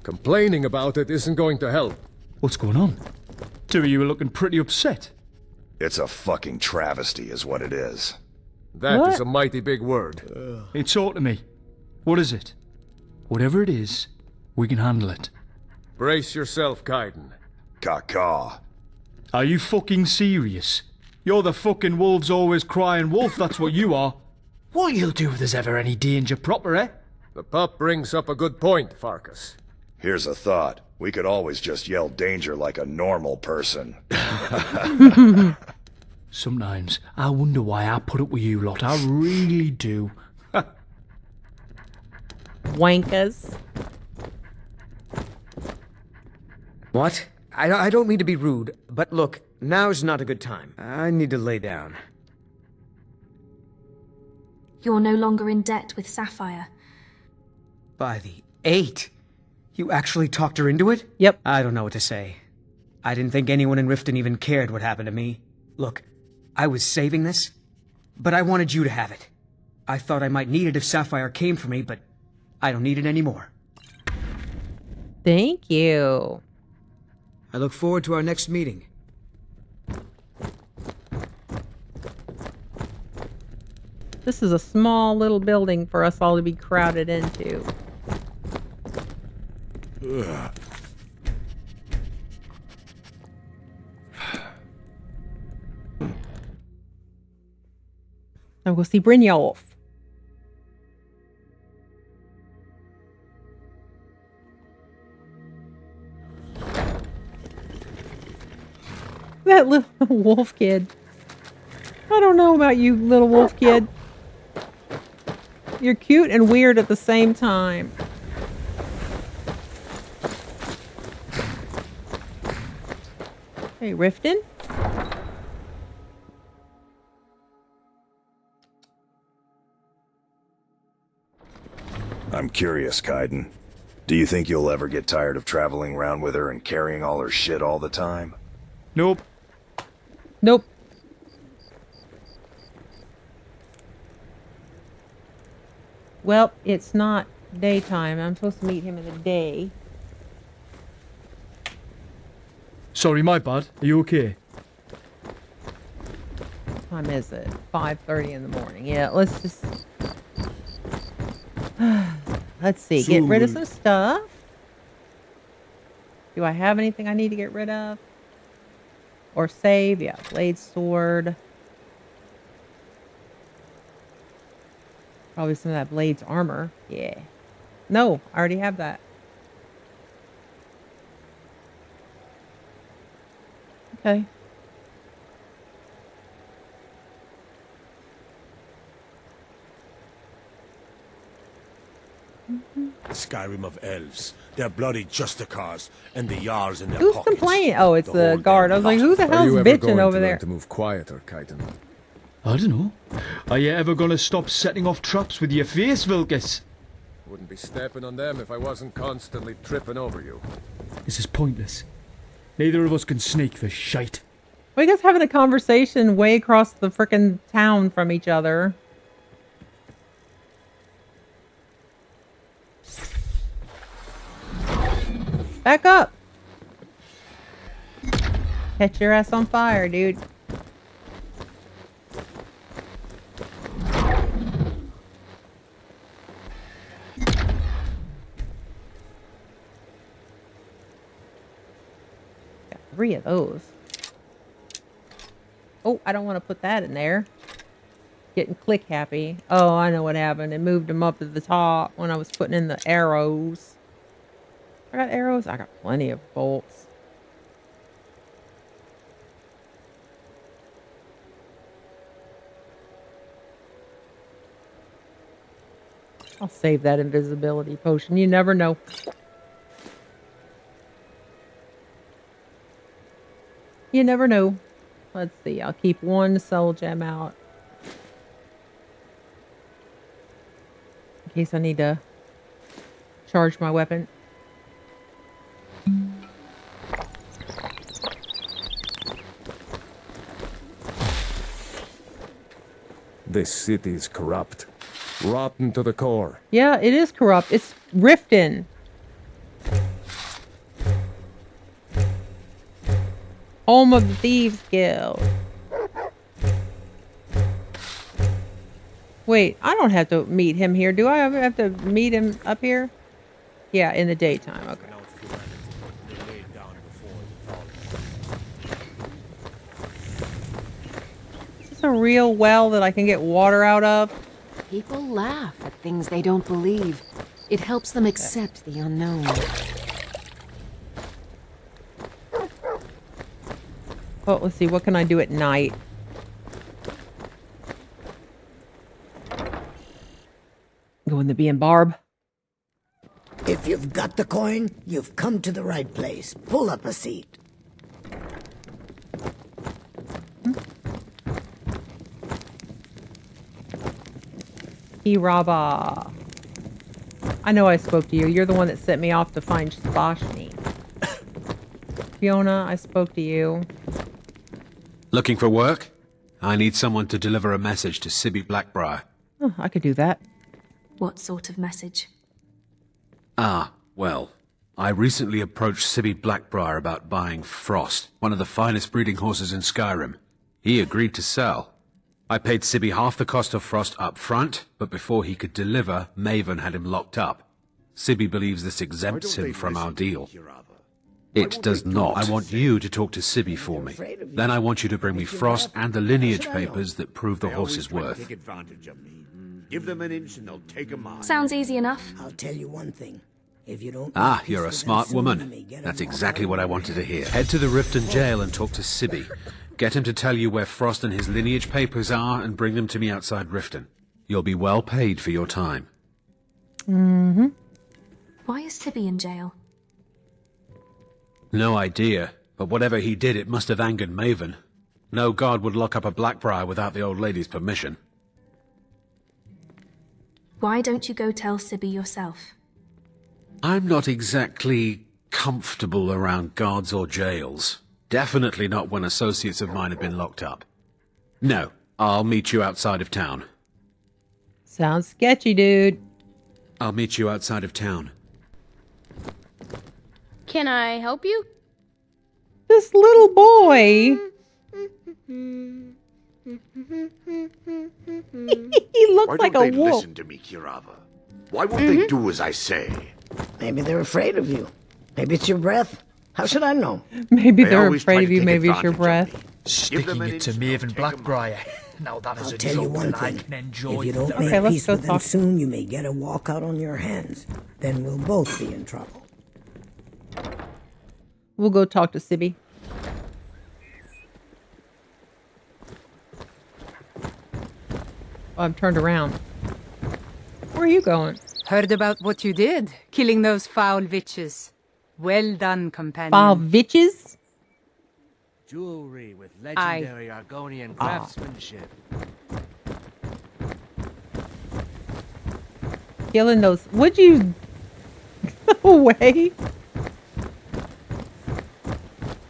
Complaining about it isn't going to help. What's going on? Two of you are looking pretty upset. It's a fucking travesty is what it is. That is a mighty big word. It's all to me. What is it? Whatever it is, we can handle it. Brace yourself, Kaiden. Caw-caw. Are you fucking serious? You're the fucking wolves always crying wolf, that's what you are. What'll you do if there's ever any danger proper, eh? The pup brings up a good point, Farkas. Here's a thought. We could always just yell danger like a normal person. Sometimes I wonder why I put up with you lot. I really do. Wankers. What? I don't mean to be rude, but look, now's not a good time. I need to lay down. You're no longer in debt with Sapphire. By the 8! You actually talked her into it? Yep. I don't know what to say. I didn't think anyone in Riften even cared what happened to me. Look, I was saving this, but I wanted you to have it. I thought I might need it if Sapphire came for me, but I don't need it anymore. Thank you. I look forward to our next meeting. This is a small little building for us all to be crowded into. Ugh. Now we'll see Brynjolf. That little wolf kid. I don't know about you, little wolf kid. You're cute and weird at the same time. Hey, Riften? I'm curious, Kaiden. Do you think you'll ever get tired of traveling around with her and carrying all her shit all the time? Nope. Nope. Well, it's not daytime. I'm supposed to meet him in the day. Sorry, my bad. Are you okay? What time is it? 5:30 in the morning. Yeah, let's just... Let's see. Get rid of some stuff. Do I have anything I need to get rid of? Or save? Yeah, blade, sword. Probably some of that blade's armor. Yeah. No, I already have that. Okay. The Skyrim of elves, their bloody justicars, and the Jarls in their Who's pockets. complaining? Oh, it's the whole guard. I was like, who the Are hell's you ever bitching going over to there? learn to move quieter, Kaiten? I don't know. Are you ever gonna stop setting off traps with your face, Vilgus? Wouldn't be stepping on them if I wasn't constantly tripping over you. This is pointless. Neither of us can sneak for shite. Well, you guys having a conversation way across the frickin' town from each other. Back up! Catch your ass on fire, dude. Got 3 of those. Oh, I don't want to put that in there. Getting click happy. Oh, I know what happened. It moved them up to the top when I was putting in the arrows. I got arrows. I got plenty of bolts. I'll save that invisibility potion. You never know. You never know. Let's see. I'll keep 1 soul gem out. In case I need to charge my weapon. This city is corrupt. Rotten to the core. Yeah, it is corrupt. It's Riften. Home of the Thieves Guild. Wait, I don't have to meet him here. Do I have to meet him up here? Yeah, in the daytime. Okay. Is this a real well that I can get water out of? People laugh at things they don't believe. It helps them accept the unknown. Oh, let's see. What can I do at night? Go in the bee and barb. If you've got the coin, you've come to the right place. Pull up a seat. Hiraba. I know I spoke to you. You're the one that sent me off to find Spashni. Fiona, I spoke to you. Looking for work? I need someone to deliver a message to Sibby Blackbriar. Oh, I could do that. What sort of message? Ah, well, I recently approached Sibby Blackbriar about buying Frost, one of the finest breeding horses in Skyrim. He agreed to sell. I paid Sibby half the cost of Frost up front, but before he could deliver, Maven had him locked up. Sibby believes this exempts him from our deal. It does not. I want you to talk to Sibby for me. Then I want you to bring me Frost and the lineage papers that prove the horse's worth. Give them an inch and they'll take a mile. Sounds easy enough. I'll tell you one thing. If you don't... Ah, you're a smart woman. That's exactly what I wanted to hear. Head to the Riften jail and talk to Sibby. Get him to tell you where Frost and his lineage papers are and bring them to me outside Riften. You'll be well paid for your time. Mm-hmm. Why is Sibby in jail? No idea, but whatever he did, it must have angered Maven. No guard would lock up a Blackbriar without the old lady's permission. Why don't you go tell Sibby yourself? I'm not exactly comfortable around guards or jails. Definitely not when associates of mine have been locked up. No, I'll meet you outside of town. Sounds sketchy, dude. I'll meet you outside of town. Can I help you? This little boy. He looks Why like don't a they wolf. listen to me, Kirava? Why won't they do as I say? Maybe they're afraid of you. Maybe it's your breath. How should I know? Maybe They they're always afraid try of to you. take Maybe it's your advantage of breath. Sticking it to Maven Blackbriar. Now that is I'll a tell you joke one that I thing. can enjoy. If you don't Okay, make let's peace go with them talk. soon, you may get a walkout on your hands. Then we'll both be in trouble. We'll go talk to Sibby. Oh, I'm turned around. Where are you going? Heard about what you did, killing those foul witches. Well done, companion. Foul witches? Jewelry with legendary Argonian craftsmanship. Killing those. Would you go away?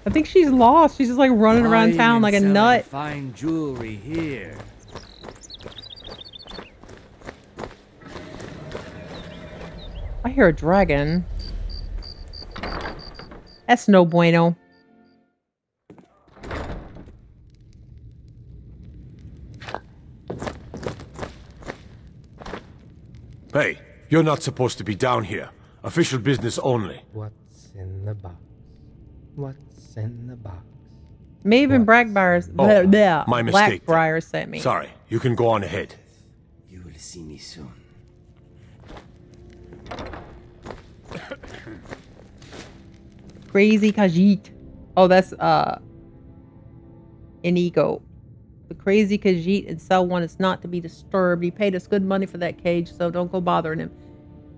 I think she's lost. She's just like running around town like a nut. Fine jewelry here. I hear a dragon. That's no bueno. Hey, you're not supposed to be down here. Official business only. What's in the box? What's in the box? Maven Blackbriar, my mistake. Blackbriar sent me. Sorry, you can go on ahead. You will see me soon. Crazy Khajiit. Oh, that's Inigo. The crazy Khajiit and Cell 1 is not to be disturbed. He paid us good money for that cage, so don't go bothering him.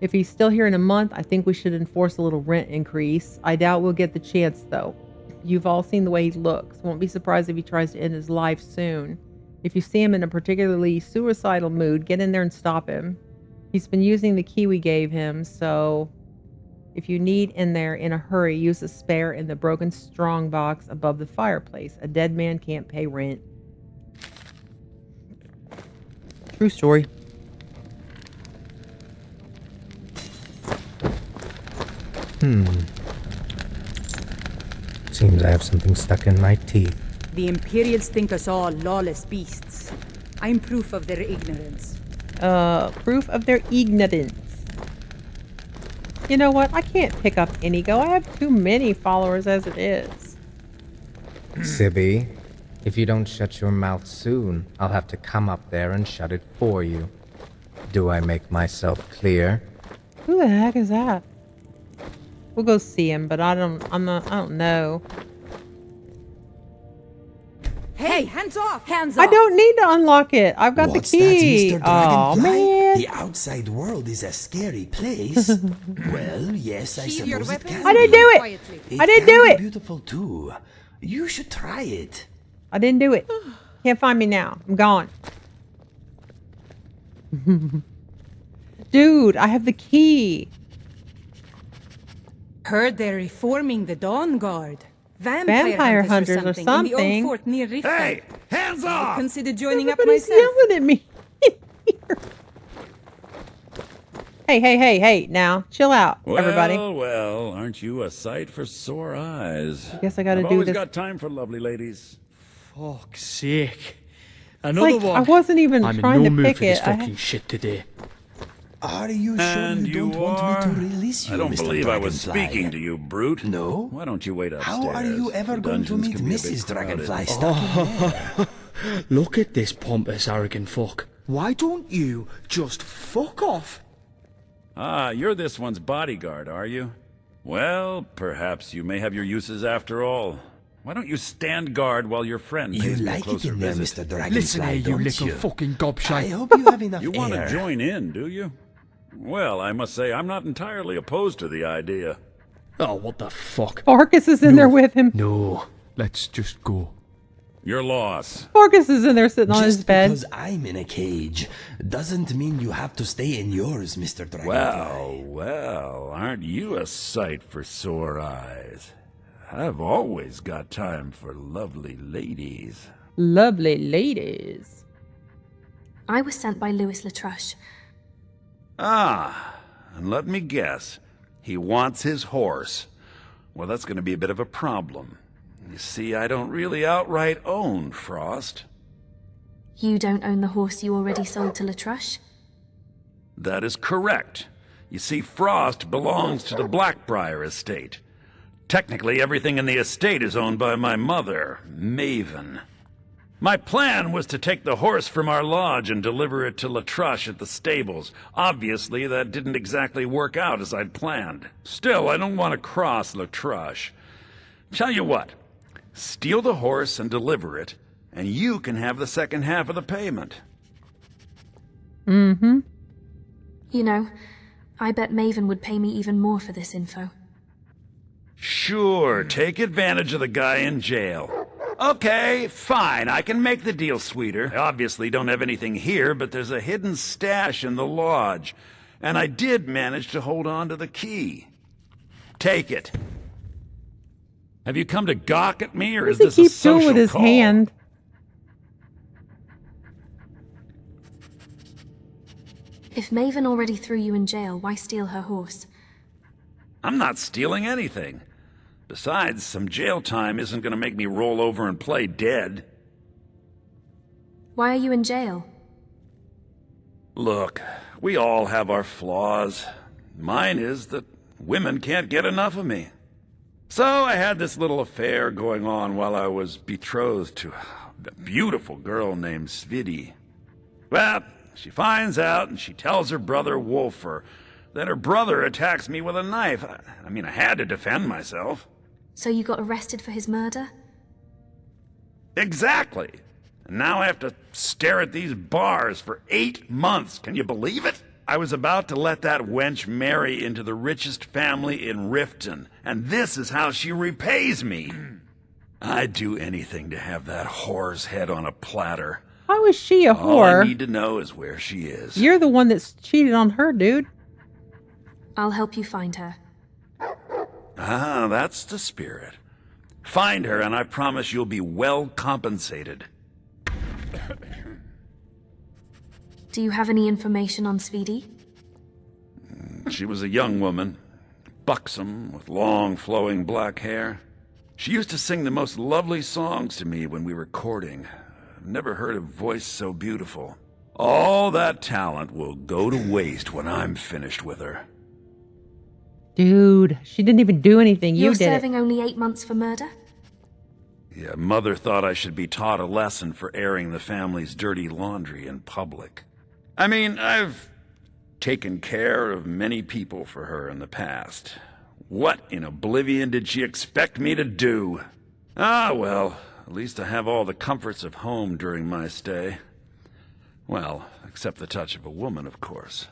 If he's still here in a month, I think we should enforce a little rent increase. I doubt we'll get the chance, though. You've all seen the way he looks. Won't be surprised if he tries to end his life soon. If you see him in a particularly suicidal mood, get in there and stop him. He's been using the key we gave him, so if you need in there in a hurry, use the spare in the broken strong box above the fireplace. A dead man can't pay rent. True story. Seems I have something stuck in my teeth. The Imperials think us all lawless beasts. I'm proof of their ignorance. Proof of their ignorance. You know what? I can't pick up Inigo. I have too many followers as it is. Sibby, if you don't shut your mouth soon, I'll have to come up there and shut it for you. Do I make myself clear? Who the heck is that? We'll go see him, but I don't know. Hey, hands off! Hands I off! don't need to unlock it. I've got What's the key. that, Mr. Oh Dragonfly? man. The outside world is a scary place. Well, yes, I Sheathe your suppose it weapons. can I didn't be. do it. Quietly. I didn't can do be it. Beautiful too. You should try it. I didn't do it. Can't find me now. I'm gone. Dude, I have the key. Heard they're reforming the Dawn Guard. Vampire hunters or in the something. old fort near Riften. Hey, hands I off! consider joining Everybody's up myself. yelling at me. Hey, now. Chill out, everybody. Well, aren't you a sight for sore eyes? Guess I gotta I've do always this. got time for lovely ladies. Fuck's sake. It's Another like, one. I wasn't even I'm trying in no to mood pick for this it. fucking shit today. Are you sure And you don't want me to release you, I don't Mr. believe I was Dragonfly? speaking to you, brute. No? Why don't you wait upstairs? How are you ever The going to dungeons meet can be a bit Mrs. crowded. Dragonfly stuck in there? Look at this pompous, arrogant fuck. Why don't you just fuck off? Ah, you're this one's bodyguard, are you? Well, perhaps you may have your uses after all. Why don't you stand guard while your friend You pays me a like it closer in there, visit? Mr. Dragonfly, Listen here, you don't little you? fucking I gobshite. hope you have enough You want to air. join in, do you? Well, I must say I'm not entirely opposed to the idea. Oh, what the fuck? Farkas is in there with him. No, let's just go. Your loss. Farkas is in there sitting on his Just bed. because I'm in a cage doesn't mean you have to stay in yours, Mr. Dragonfly. Well, aren't you a sight for sore eyes? I've always got time for lovely ladies. Lovely ladies. I was sent by Louis Latruche. Ah, and let me guess. He wants his horse. Well, that's going to be a bit of a problem. You see, I don't really outright own Frost. You don't own the horse you already sold to Latruche? That is correct. You see, Frost belongs to the Blackbriar estate. Technically, everything in the estate is owned by my mother, Maven. My plan was to take the horse from our lodge and deliver it to Latrush at the stables. Obviously, that didn't exactly work out as I'd planned. Still, I don't want to cross Latrush. Tell you what, steal the horse and deliver it, and you can have the second half of the payment. Mm-hmm. You know, I bet Maven would pay me even more for this info. Sure, take advantage of the guy in jail. Okay, fine, I can make the deal sweeter. I obviously don't have anything here, but there's a hidden stash in the lodge. And I did manage to hold on to the key. Take it. Have you come to gawk at me, or is this a Keep social doing with his call? hand. If Maven already threw you in jail, why steal her horse? I'm not stealing anything. Besides, some jail time isn't going to make me roll over and play dead. Why are you in jail? Look, we all have our flaws. Mine is that women can't get enough of me. So I had this little affair going on while I was betrothed to a beautiful girl named Svidi. Well, she finds out and she tells her brother Wolfer. Then her brother attacks me with a knife. I mean, I had to defend myself. So you got arrested for his murder? Exactly. And now I have to stare at these bars for 8 months. Can you believe it? I was about to let that wench marry into the richest family in Riften, and this is how she repays me. I'd do anything to have that whore's head on a platter. How is she a All I whore? need to know is where she is. You're the one that's cheated on her, dude. I'll help you find her. Ah, that's the spirit. Find her, and I promise you'll be well compensated. Do you have any information on Svidi? She was a young woman, buxom, with long, flowing black hair. She used to sing the most lovely songs to me when we were courting. I've never heard a voice so beautiful. All that talent will go to waste when I'm finished with her. Dude, she didn't even do anything. You You're did serving only 8 months for murder? Yeah, Mother thought I should be taught a lesson for airing the family's dirty laundry in public. I mean, I've taken care of many people for her in the past. What in oblivion did she expect me to do? Ah, well, at least I have all the comforts of home during my stay. Well, except the touch of a woman, of course.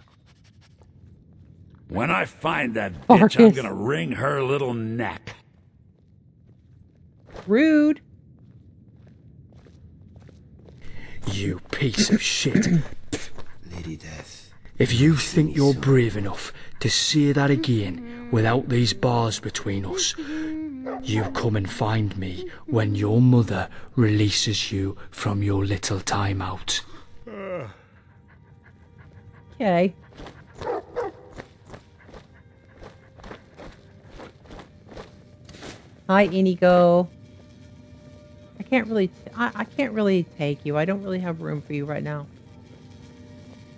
When I find that bitch, I'm gonna wring her little neck. Rude. You piece of shit. Lady Death. If you think you're brave enough to say that again without these bars between us, you come and find me when your mother releases you from your little timeout. Okay. Hi, Inigo. I can't really take you. I don't really have room for you right now.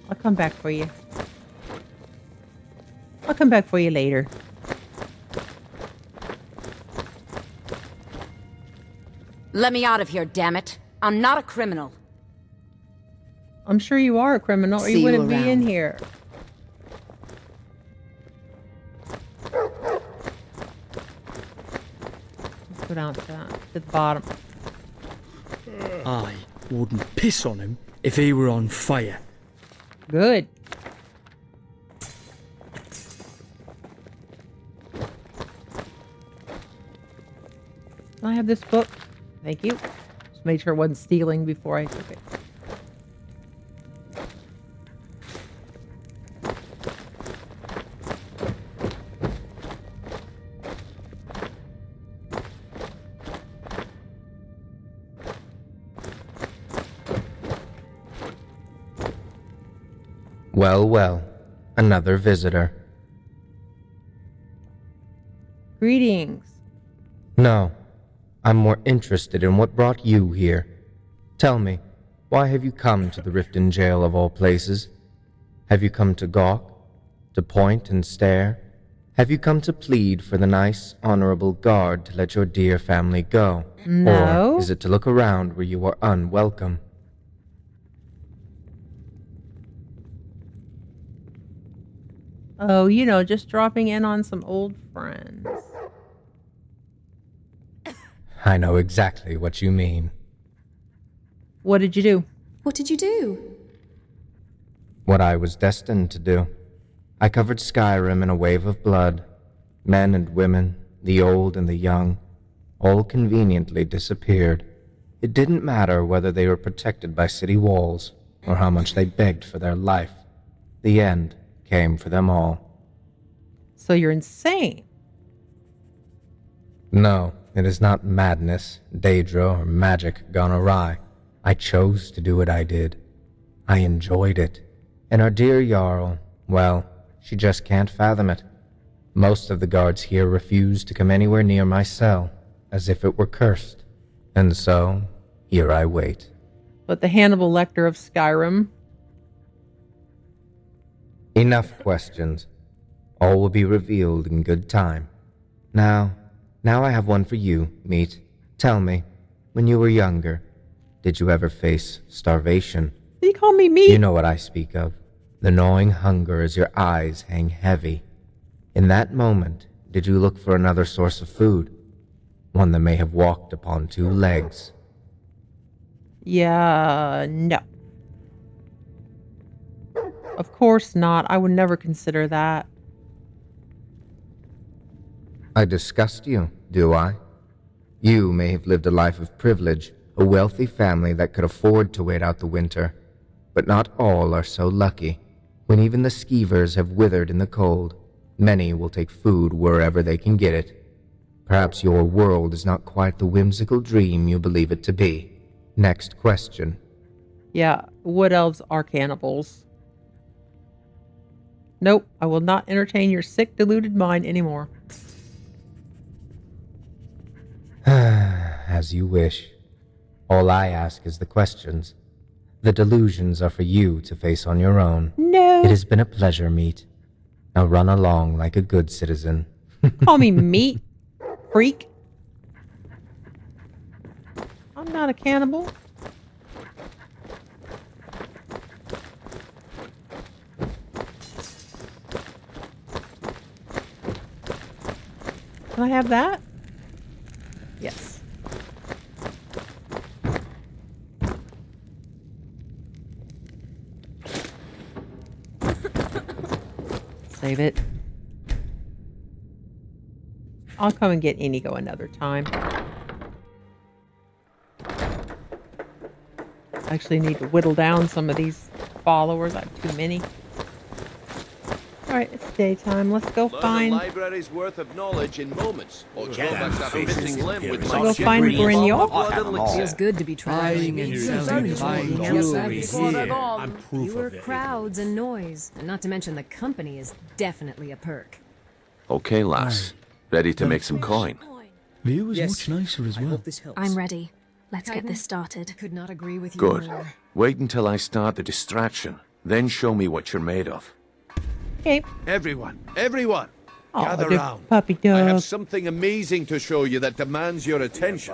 I'll come back for you. I'll come back for you later. Let me out of here, damn it. I'm not a criminal. I'm sure you are a criminal or See you you wouldn't be in around. here. Let's go down to the bottom. I wouldn't piss on him if he were on fire. Good. Can I have this book? Thank you. Just made sure it wasn't stealing before I took it. Well, well, another visitor. Greetings. No, I'm more interested in what brought you here. Tell me, why have you come to the Riften jail of all places? Have you come to gawk? To point and stare? Have you come to plead for the nice, honorable guard to let your dear family go? No. Or is it to look around where you are unwelcome? Oh, you know, just dropping in on some old friends. I know exactly what you mean. What did you do? What did you do? What I was destined to do. I covered Skyrim in a wave of blood. Men and women, the old and the young, all conveniently disappeared. It didn't matter whether they were protected by city walls or how much they begged for their life. The end came for them all. So you're insane. No, it is not madness, Daedra, or magic gone awry. I chose to do what I did. I enjoyed it. And our dear Jarl, well, she just can't fathom it. Most of the guards here refuse to come anywhere near my cell, as if it were cursed. And so, here I wait. But the Hannibal Lecter of Skyrim. Enough questions. All will be revealed in good time. Now I have one for you, Meat. Tell me, when you were younger, did you ever face starvation? Did you call me Meat? You know what I speak of. The gnawing hunger as your eyes hang heavy. In that moment, did you look for another source of food? One that may have walked upon two legs? Yeah, no. Of course not. I would never consider that. I disgust you, do I? You may have lived a life of privilege, a wealthy family that could afford to wait out the winter. But not all are so lucky. When even the skeevers have withered in the cold, many will take food wherever they can get it. Perhaps your world is not quite the whimsical dream you believe it to be. Next question. Yeah, wood elves are cannibals. Nope, I will not entertain your sick, deluded mind anymore. As you wish. All I ask is the questions. The delusions are for you to face on your own. No. It has been a pleasure, Meat. Now run along like a good citizen. Call me Meat, freak. I'm not a cannibal. Can I have that? Yes. Save it. I'll come and get Inigo another time. I actually need to whittle down some of these followers. I have too many. Alright, it's daytime. Let's go find... library's worth of knowledge in moments. Or Let's go find Brynjolf. Feels good to be traveling and selling, buying jewelry here. I'm proof fewer crowds and noise, and not to mention the company is definitely a perk. Okay, lass. Ready to make some coin? View is much nicer as well. I'm ready. Let's get this started. Could not agree with you Good. more. Wait until I start the distraction. Then show me what you're made of. Okay. Everyone, Oh, gather good round. puppy I dog. have something amazing to show you that demands your attention.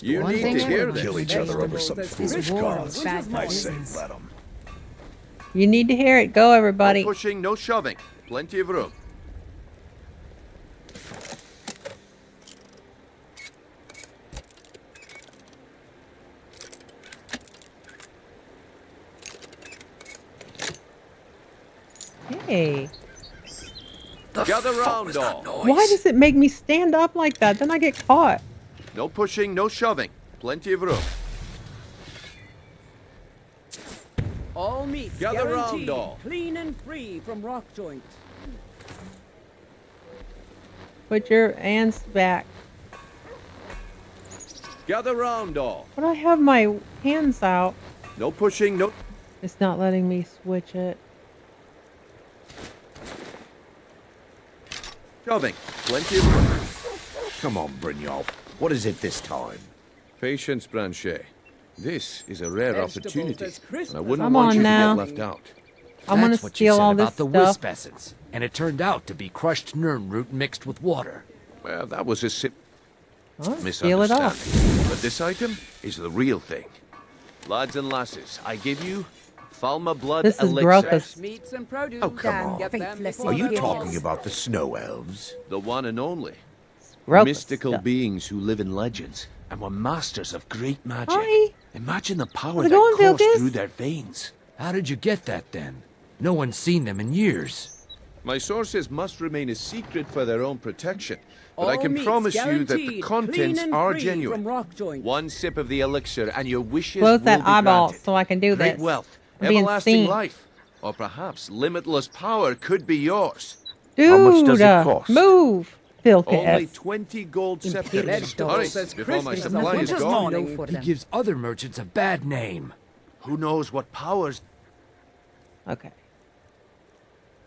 You One need thing to hear everyone this. Kill each other over some is foolish war, cause. bad I say business. let 'em. You need to hear it. Go, everybody. No pushing, no shoving. Plenty of room. Hey. Gather round, all. Why does it make me stand up like that? Then I get caught. No pushing, no shoving. Plenty of room. All meat Gather round, guaranteed, all. clean and free from rock joint. Put your hands back. Gather round, all. But I have my hands out. No pushing, no... It's not letting me switch it. Shoving. Plenty of room. Come on, Brynjolf. What is it this time? Patience, Branchet. This is a rare Vegetables opportunity, as crisp and I as wouldn't Come want on you now. to get left out. I'm gonna That's what you steal said all this about the stuff. wisp essence, and it turned out to be crushed nirn root mixed with water. Well, that was a Steal it all. misunderstanding. But this item is the real thing. Lads and lasses, I give you Falma Blood This is Elixir. Grelka's. Meats and produce. Oh, come on. Get them before Are you they're talking lost. about the snow elves? The one and only. Grelka's Mystical stuff. beings who live in legends and were masters of great magic. Hi. Imagine the power How's it that going, coursed Vilgus? through their veins. How did you get that then? No one's seen them in years. My sources must remain a secret for their own protection, but All I can meats promise you that the guaranteed, contents clean and are free genuine. from rock joint. One sip of the elixir and your wishes Close will that be eyeball granted. so I can do Great this. wealth, I'm being everlasting seen. life, or perhaps limitless power could be yours. Dude, How much does it cost? Move, Only Vilkas. 20 gold Imperial scepters. dogs Hurry, says before my Christmas supply is winter's gone. morning. He gives other merchants a bad name. Who knows what powers... Okay.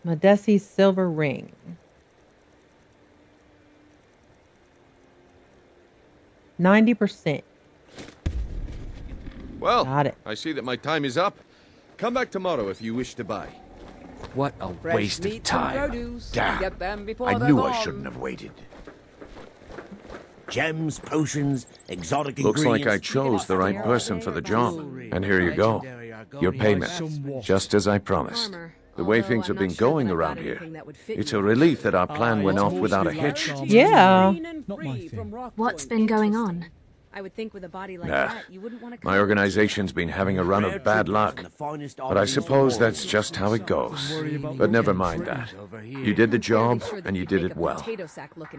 Madesi's silver ring. %. Well, Got it. I see that my time is up. Come back tomorrow if you wish to buy. What a Fresh waste of meats and time. produce. Damn. Get them before I they're knew I gone. shouldn't have waited. Gems, potions, exotic Looks like I ingredients. chose the right person for the job. And here you go. Your payment. Just as I promised. The way things have been going around here, it's a relief that our plan went off without a hitch. Yeah. Clean and free from rock What's joint. been going on? I would think with a body like Nah. that, you wouldn't want to My organization's been having a run of bad luck. But I suppose that's just how it goes. But never mind that. You did the job, and you did it well.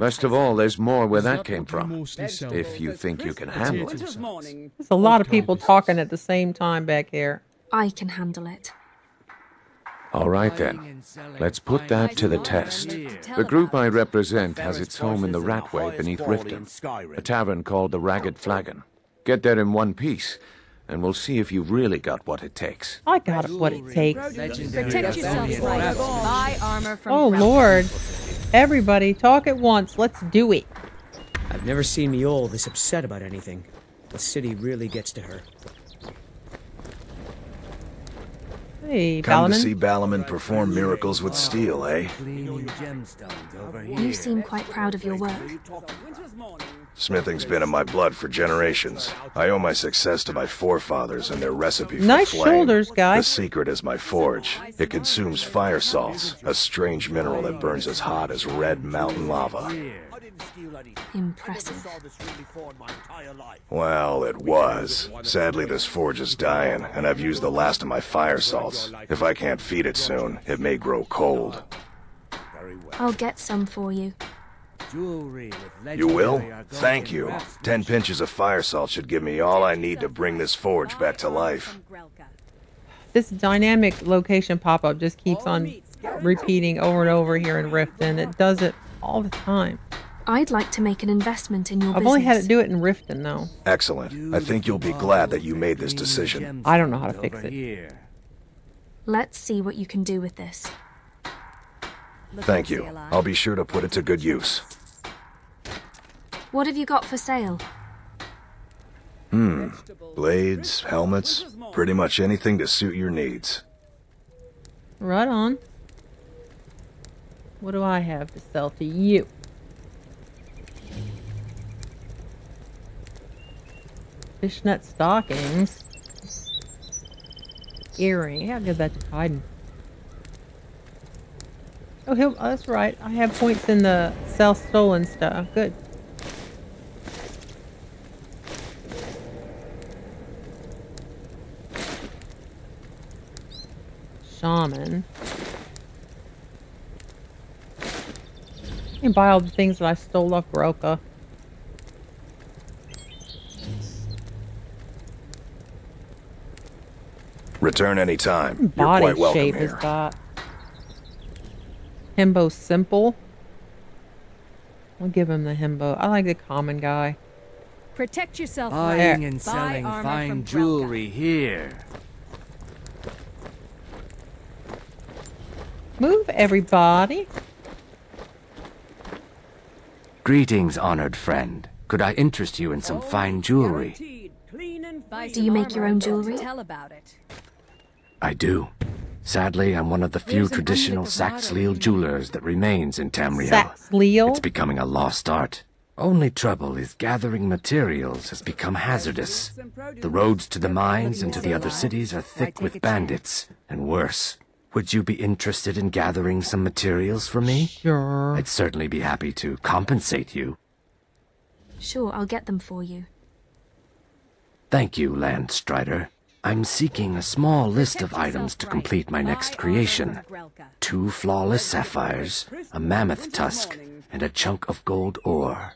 Best of all, there's more where that came from. If you think you can handle it. Winter's morning. There's a lot of people talking at the same time back here. I can handle it. All right then. Let's put that to the test. The group I represent has its home in the Ratway beneath Riften, a tavern called the Ragged Flagon. Get there in one piece, and we'll see if you've really got what it takes. I got what it takes. Protect yourself, right? Buy armor from Oh, Grelka. Lord. Everybody, talk at once. Let's do it. I've never seen Miol this upset about anything. The city really gets to her. Hey, Come to Balaman. see Balaman perform miracles with steel, eh? You seem quite proud of your work. Smithing's been in my blood for generations. I owe my success to my forefathers and their recipe for Nice flame. shoulders, guy. The secret is my forge. It consumes fire salts, a strange mineral that burns as hot as red mountain lava. Impressive. Well, it was. Sadly, this forge is dying, and I've used the last of my fire salts. If I can't feed it soon, it may grow cold. I'll get some for you. You will? Thank you. 10 pinches of fire salt should give me all I need to bring this forge back to life. This dynamic location pop-up just keeps on repeating over and over here in Riften. It does it all the time. I'd like to make an investment in your I've business. only had it do it in Riften, though. Excellent. I think you'll be glad that you made this decision. I don't know how to fix it. Let's see what you can do with this. Thank you. I'll be sure to put it to good use. What have you got for sale? Blades, helmets, pretty much anything to suit your needs. Right on. What do I have to sell to you? Fishnet stockings. Earring. Yeah, I'll give that to Kaiden. Oh, that's right. I have points in the sell stolen stuff. Good. Shaman. You can buy all the things that I stole off Grelka. Return anytime. You're Body quite welcome shape here. is that. Himbo simple. I'll give him the himbo. I like the common guy. Protect yourself, Buying right? and Buy selling armor fine from jewelry here. Move, everybody. Greetings, honored friend. Could I interest you in some fine jewelry? Buy Do you make your own jewelry? Tell about it. I do. Sadly, I'm one of the few traditional Saxleal jewelers that remains in Tamriel. Saxleal? It's becoming a lost art. Only trouble is gathering materials has become hazardous. The roads to the mines and to the other cities are thick with bandits, and worse. Would you be interested in gathering some materials for me? Sure. I'd certainly be happy to compensate you. Sure, I'll get them for you. Thank you, Landstrider. I'm seeking a small list of items to complete my next creation. 2 flawless sapphires, a mammoth tusk, and a chunk of gold ore.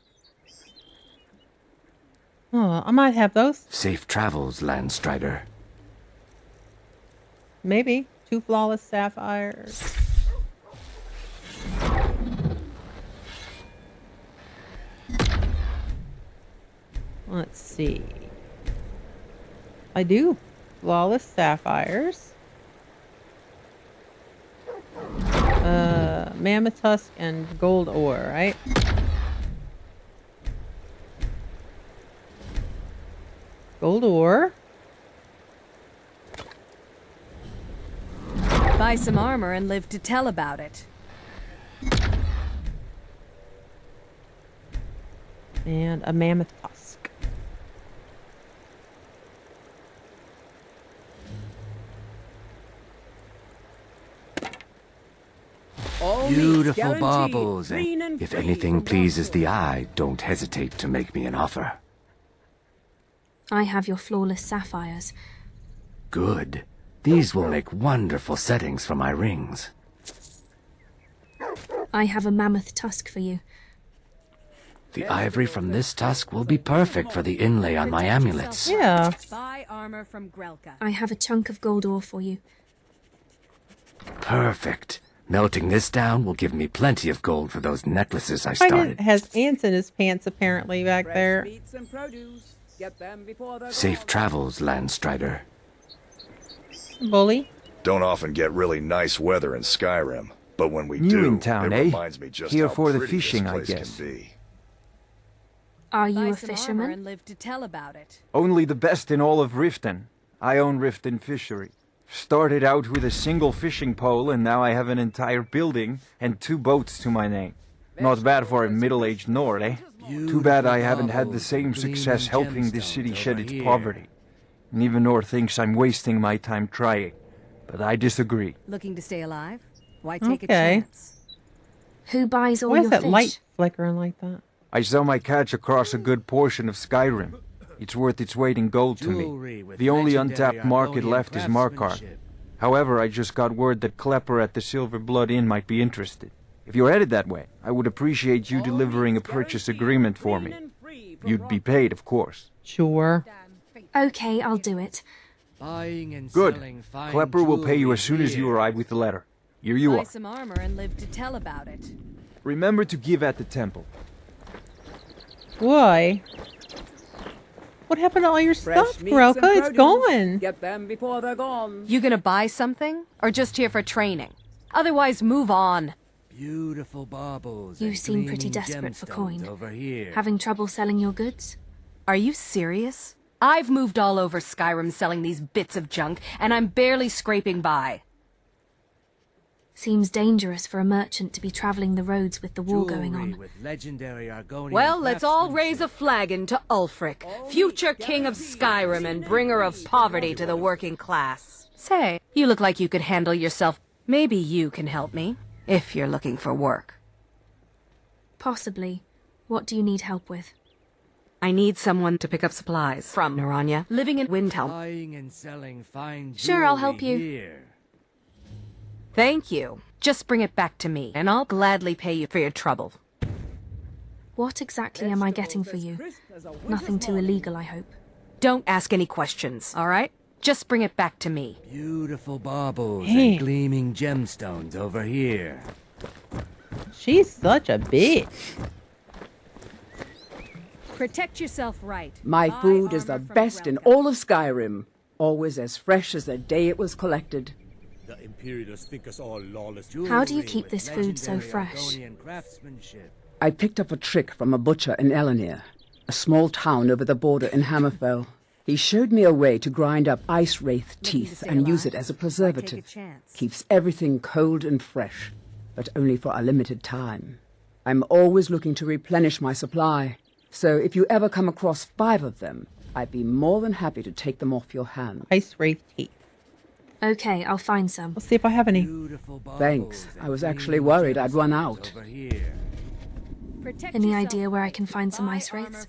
Oh, I might have those. Safe travels, Landstrider. Maybe. 2 flawless sapphires. Let's see. I do. Flawless sapphires. Mammoth tusk and gold ore, right? Gold ore. Buy some armor and live to tell about it. And a mammoth tusk. Beautiful baubles, and if anything pleases the eye, don't hesitate to make me an offer. I have your flawless sapphires. Good. These will make wonderful settings for my rings. I have a mammoth tusk for you. The ivory from this tusk will be perfect for the inlay on my amulets. Yeah. Buy armor from Grelka. I have a chunk of gold ore for you. Perfect. Melting this down will give me plenty of gold for those necklaces I Find started. it has ants in his pants apparently back there. Meats and produce. Get them before they're Safe gone. travels, Landstrider. Bully. Don't often get really nice weather in Skyrim, but when we New do, in town, it eh? reminds me just Here how for the pretty this fishing, I place guess. can be. Are you Buy a some armor fisherman? and live to tell about it. Only the best in all of Riften. I own Riften Fishery. Started out with a single fishing pole, and now I have an entire building and 2 boats to my name. Not bad for a middle-aged Nord, eh? Too bad I haven't had the same success helping this city shed its poverty. Nevenor thinks I'm wasting my time trying, but I disagree. Looking to stay alive? Why take a Okay. chance? Who buys all Why your is that fish? light flickering like that? I sell my catch across a good portion of Skyrim. It's worth its weight in gold to me. The only untapped market left is Markarth. However, I just got word that Klepper at the Silver Blood Inn might be interested. If you're headed that way, I would appreciate you delivering a purchase agreement for me. You'd be paid, of course. Sure. Okay, I'll do it. Good. Klepper will pay you as soon as you arrive with the letter. Here you Buy are. some armor and live to tell about it. Remember to give at the temple. Why? What happened to all your stuff, meats Grelka? and It's produce. gone. Get them before they're gone. You gonna buy something? Or just here for training? Otherwise, move on. Beautiful baubles. You and seem pretty gleaming desperate for gemstones coin. over here. Having trouble selling your goods? Are you serious? I've moved all over Skyrim selling these bits of junk, and I'm barely scraping by. Seems dangerous for a merchant to be traveling the roads with the war going on. With legendary Argonian Well, let's all raise a flagon to Ulfric, future king of Skyrim and bringer of poverty to the working class. Say, you look like you could handle yourself. Maybe you can help me, if you're looking for work. Possibly. What do you need help with? I need someone to pick up supplies from Naranya, living in Windhelm. Buying and selling fine Sure, I'll help you. here. Thank you. Just bring it back to me, and I'll gladly pay you for your trouble. What exactly am I getting for you? Nothing too illegal, I hope. Don't ask any questions, all right? Just bring it back to me. Beautiful baubles Hey. and gleaming gemstones over here. She's such a bitch. Protect yourself right. My Buy food is the armor from best in Grelka. all of Skyrim. Always as fresh as the day it was collected. The Imperials think us all lawless. How do you Jewelry keep with this food so legendary fresh? Argonian craftsmanship. I picked up a trick from a butcher in Elenir, a small town over the border in Hammerfell. He showed me a way to grind up ice wraith teeth and use it as a preservative. Keeps everything cold and fresh, but only for a limited time. I'm always looking to replenish my supply, so if you ever come across 5 of them, I'd be more than happy to take them off your hands. Ice wraith teeth. Okay, I'll find some. Let's see if I have any. Thanks. I was actually worried I'd run out. Any idea where I can find some ice wraiths?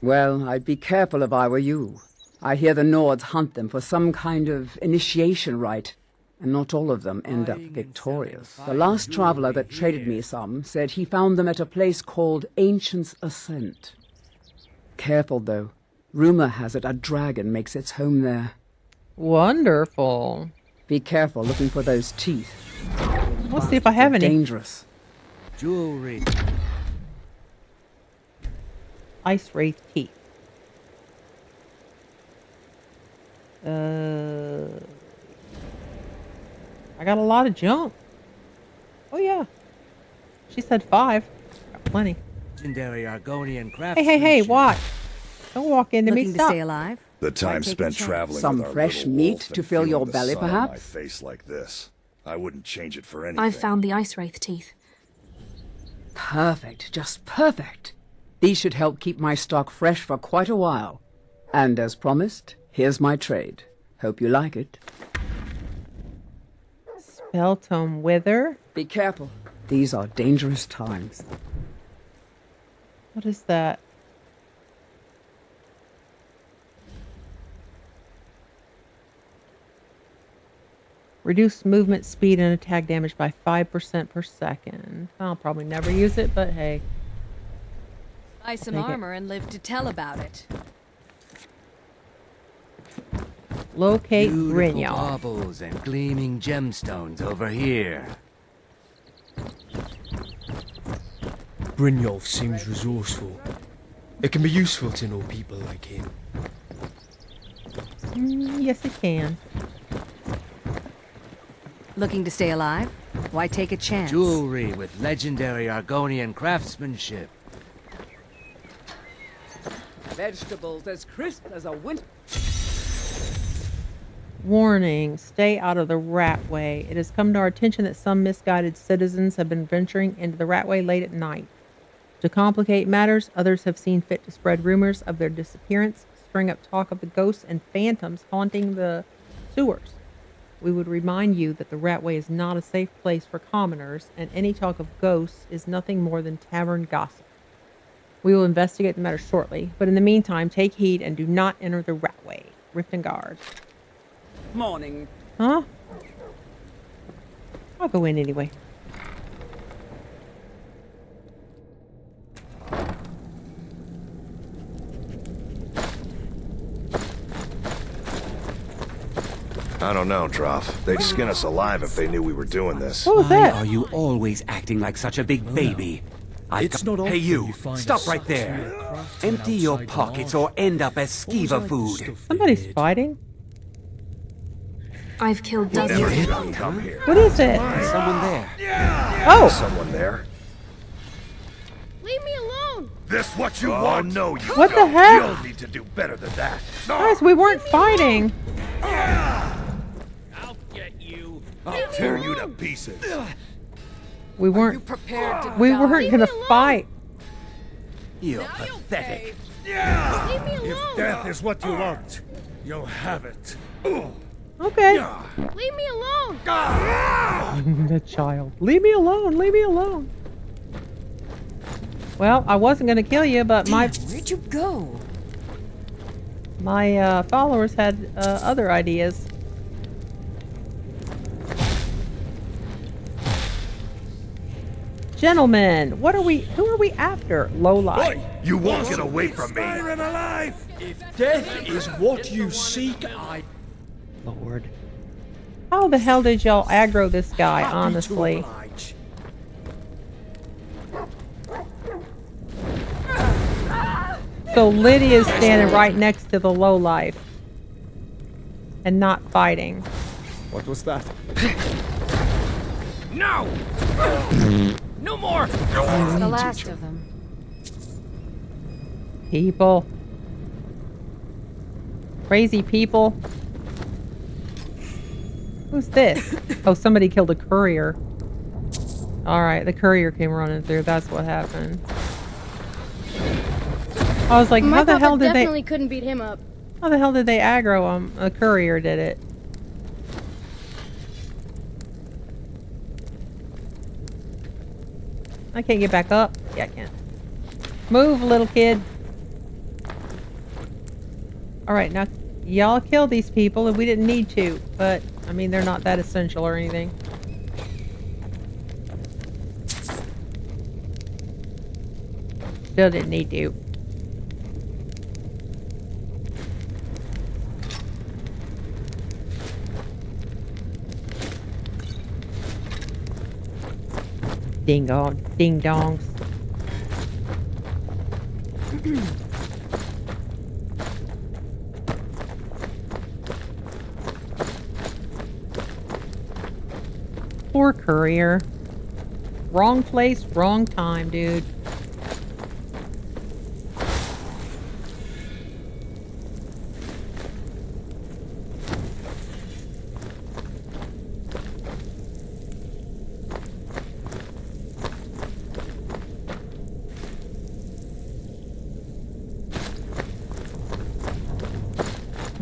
Well, I'd be careful if I were you. I hear the Nords hunt them for some kind of initiation rite, and not all of them end up victorious. The last traveler that traded me some said he found them at a place called Ancient's Ascent. Careful, though. Rumor has it a dragon makes its home there. Wonderful. Be careful looking for those teeth. Let's see if I have any. Dangerous. Jewelry. Ice wraith teeth. I got a lot of junk. Oh yeah. She said 5. Got plenty. Legendary Argonian Hey, watch. Don't walk into me. Looking to Stop. stay alive? The time spent traveling Some with our fresh little meat wolf to and fill feeling your the belly, sun on perhaps? my face like this. I wouldn't change it for anything. I've found the ice wraith teeth. Perfect. Just perfect. These should help keep my stock fresh for quite a while. And as promised, here's my trade. Hope you like it. Spell tome wither. Be careful. These are dangerous times. What is that? Reduce movement speed and attack damage by 5% per second. I'll probably never use it, but hey. Buy some take it. armor and live to tell about it. Locate Beautiful Brynjolf. baubles and gleaming gemstones over here. Brynjolf seems resourceful. It can be useful to know people like him. Yes, it can. Looking to stay alive? Why take a chance? Jewelry with legendary Argonian craftsmanship. Vegetables as crisp as a winter. Warning, stay out of the Ratway. It has come to our attention that some misguided citizens have been venturing into the Ratway late at night. To complicate matters, others have seen fit to spread rumors of their disappearance, string up talk of the ghosts and phantoms haunting the sewers. We would remind you that the Ratway is not a safe place for commoners, and any talk of ghosts is nothing more than tavern gossip. We will investigate the matter shortly, but in the meantime, take heed and do not enter the Ratway. Rift and guard. Morning. Huh? I'll go in anyway. I don't know, Droff. They'd skin us alive if they knew we were doing this. What was Why that? are you always acting like such a big baby? Hey you, stop right there. Empty your pockets or end up as skeever food. Somebody's fighting. I've killed Never dozens. did come here. What is it? Someone there. Oh! Someone there? Leave me alone! This what you want? No, you What the don't. heck? You'll need to do better than that. Guys, we weren't fighting. I'll tear you to pieces. We weren't. Prepared to We die? weren't gonna fight. You're pathetic. Leave me If alone! death is what you want, you'll have it. Okay. Leave me alone! The child. Leave me alone. Leave me alone. Well, I wasn't gonna kill you, but Where'd you go? my followers had other ideas. Gentlemen, who are we after? Lowlife. You won't get away from me. Skyrim alive! If death is what you seek, Lord. How the hell did y'all aggro this guy, honestly? So Lydia's standing right next to the lowlife. And not fighting. What was that? No! No more! It's the last of them. People. Crazy people. Who's this? Oh, somebody killed a courier. Alright, the courier came running through. That's what happened. I was like, My how the papa hell did definitely they... couldn't beat him up. How the hell did they aggro him? A courier did it. I can't get back up. Yeah, I can. Move, little kid. Alright, now y'all kill these people and we didn't need to, but I mean they're not that essential or anything. Still didn't need to. Ding dongs. Poor courier. Wrong place, wrong time, dude.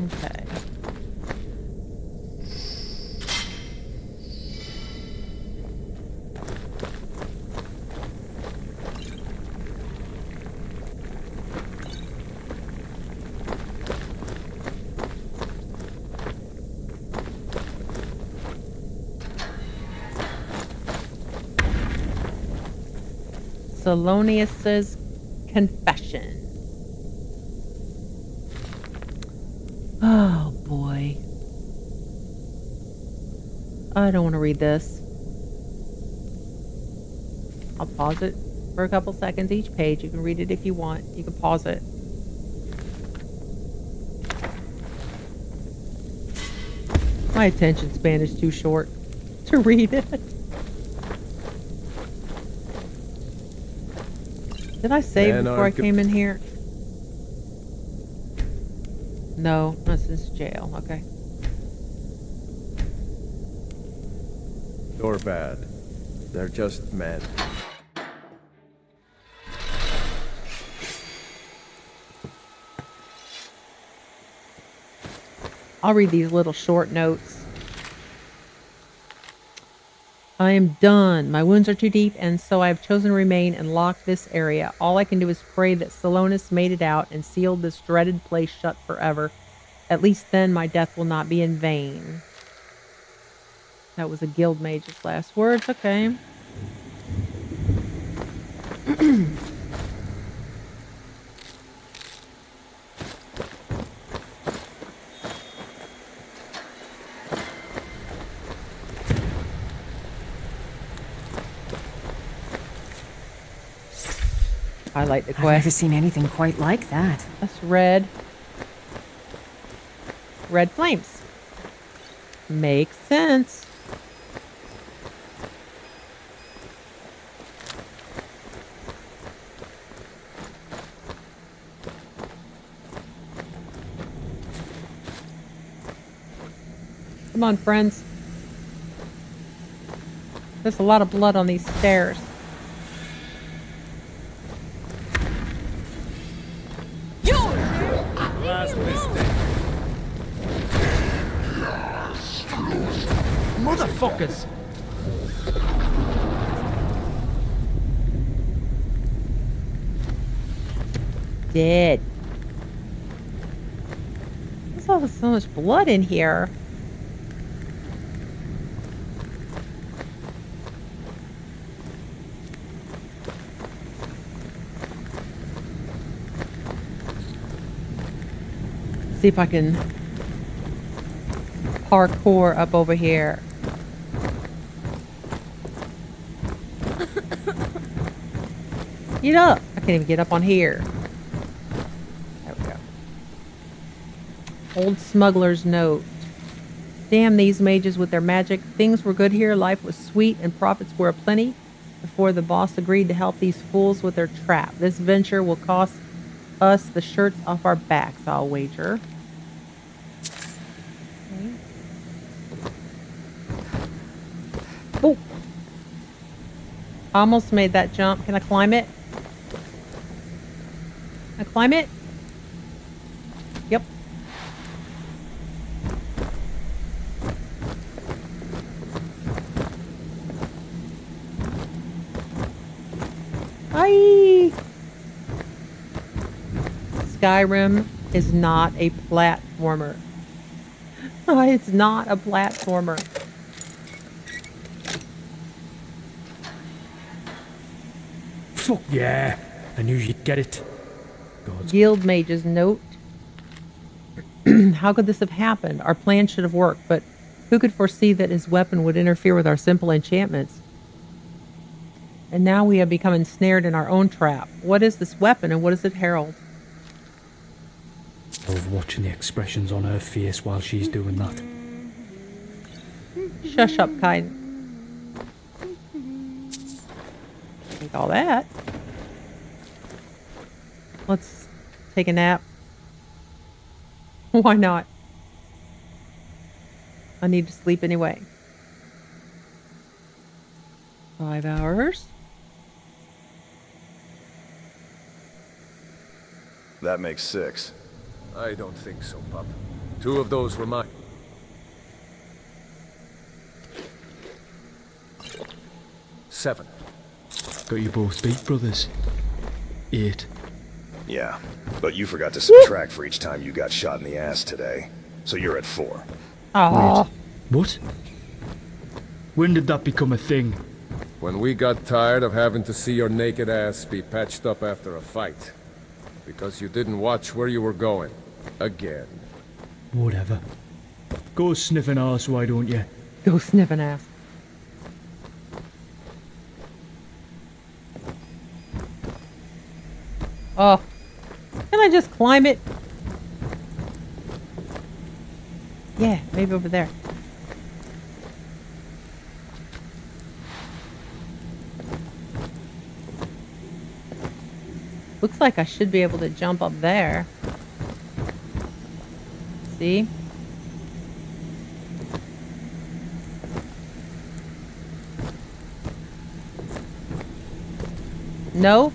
Okay. Salonius's confession. Oh boy. I don't want to read this. I'll pause it for a couple seconds each page. You can read it if you want. You can pause it. My attention span is too short to read it. Did I save before I came in here? No, this is jail. Okay. Or bad. They're just men. I'll read these little short notes. I am done. My wounds are too deep, and so I have chosen to remain and lock this area. All I can do is pray that Salonius made it out and sealed this dreaded place shut forever. At least then my death will not be in vain. That was a guild mage's last words. Okay. Highlight the quest. I've never seen anything quite like that. That's red. Red flames. Makes sense. Come on, friends. There's a lot of blood on these stairs. Motherfuckers! Dead. There's all so much blood in here. See if I can parkour up over here. Get up! I can't even get up on here. There we go. Old smuggler's note. Damn these mages with their magic. Things were good here, life was sweet, and profits were aplenty before the boss agreed to help these fools with their trap. This venture will cost us the shirts off our backs, I'll wager. Oh! I almost made that jump. Can I climb it? Can I climb it? Yep. Hi! Skyrim is not a platformer. It's not a platformer. Fuck yeah! I knew you'd get it. Guild Mage's note. How could this have happened? Our plan should have worked, but who could foresee that his weapon would interfere with our simple enchantments? And now we have become ensnared in our own trap. What is this weapon and what does it herald? I love watching the expressions on her face while she's doing that. Shush up, kind. Take all that. Let's take a nap. Why not? I need to sleep anyway. 5 hours. That makes 6. I don't think so, pup. 2 of those were mine. 7. Got you both beat, brothers. 8. Yeah, but you forgot to subtract for each time you got shot in the ass today. So you're at 4. Aww. What? When did that become a thing? When we got tired of having to see your naked ass be patched up after a fight. Because you didn't watch where you were going. Again. Whatever. Go sniffing ass, why don't you? Go sniffing ass. Oh. Can I just climb it? Yeah, maybe over there. Looks like I should be able to jump up there. See? No?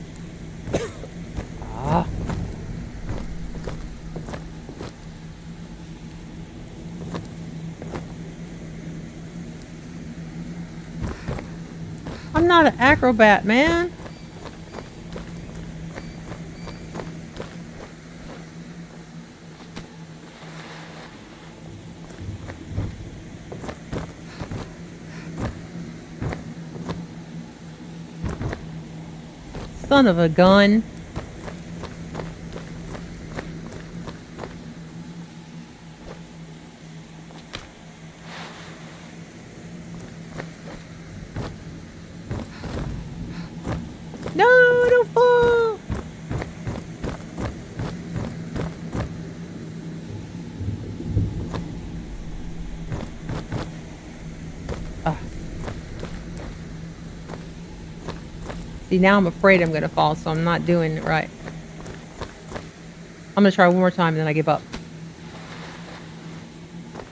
Ah. I'm not an acrobat, man. Son of a gun. No, don't fall. Ah. See, now I'm afraid I'm going to fall, so I'm not doing it right. I'm going to try one more time and then I give up.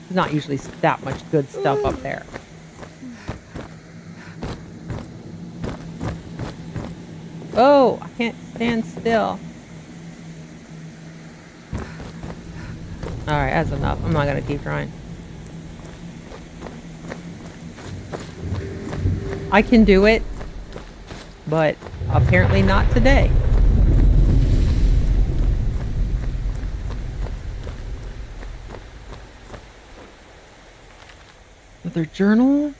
There's not usually that much good stuff up there. Oh, I can't stand still. Alright, that's enough. I'm not going to keep trying. I can do it, but apparently not today. Another journal.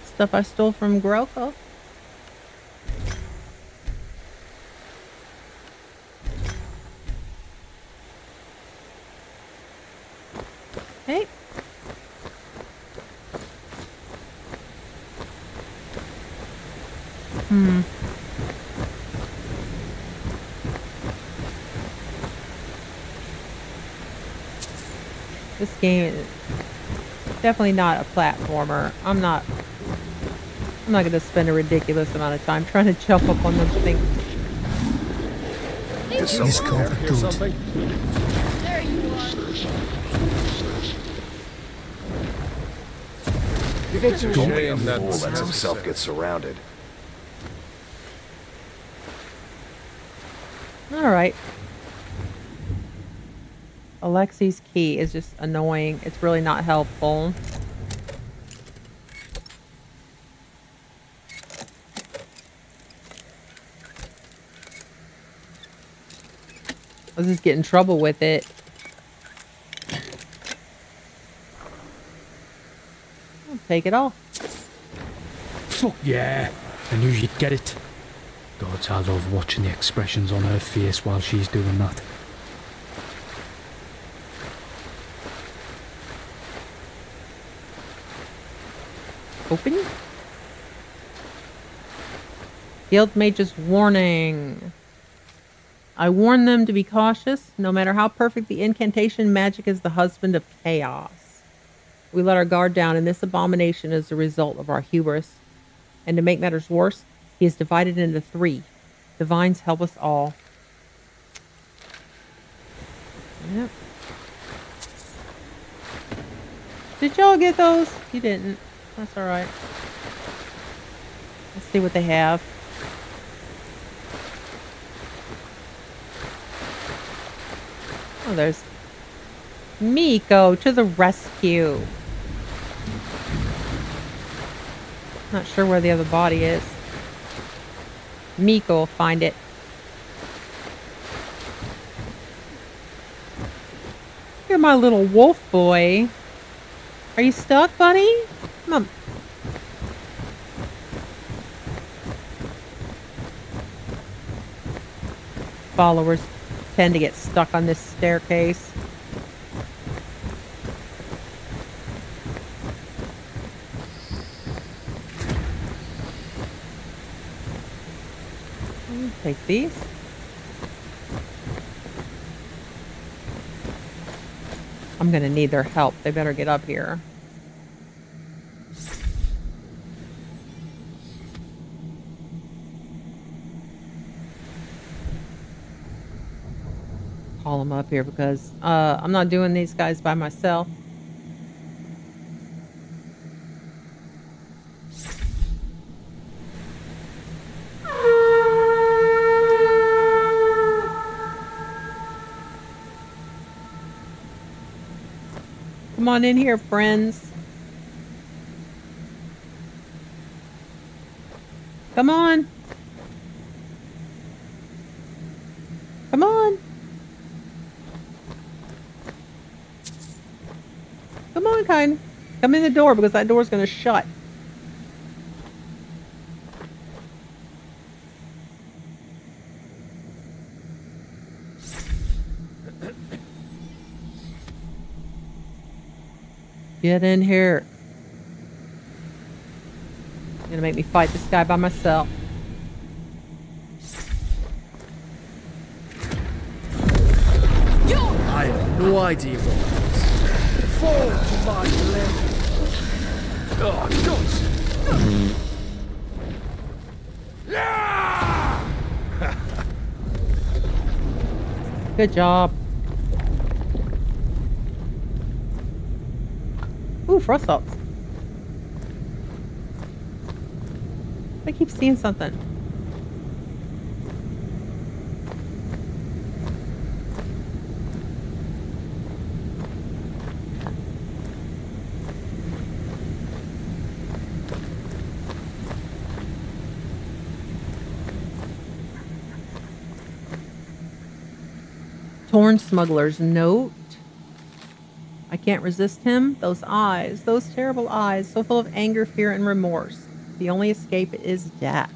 Stuff I stole from Groko. Hey. This game is definitely not a platformer. I'm not going to spend a ridiculous amount of time trying to jump up on those things. to someone there. Hear something? There you are. Don't be a fool lets himself get surrounded. All right. Alexi's key is just annoying. It's really not helpful. Let's just get in trouble with it. I'll take it off. Fuck yeah. I knew you'd get it. God, I love watching the expressions on her face while she's doing that. Open? Guild Mage's warning. I warn them to be cautious. No matter how perfect the incantation, magic is the husband of chaos. We let our guard down, and this abomination is the result of our hubris. And to make matters worse, he is divided into 3. Divines help us all. Yep. Did y'all get those? You didn't. That's alright. Let's see what they have. Oh, there's Miko to the rescue. Not sure where the other body is. Miko will find it. You're my little wolf boy. Are you stuck, buddy? Come on. Followers tend to get stuck on this staircase. Take these. I'm gonna need their help. They better get up here. Haul them up here because I'm not doing these guys by myself. Come on in here, friends. Come on. Come on. Come on, kind. Come in the door because that door's going to shut. Get in here. You're gonna make me fight this guy by myself. I have no idea what it is. Fall to my left. Oh, guts! Good job. Ooh, frost salts. I keep seeing something. Torn smuggler's note. I can't resist him. Those eyes, those terrible eyes, so full of anger, fear, and remorse. The only escape is death.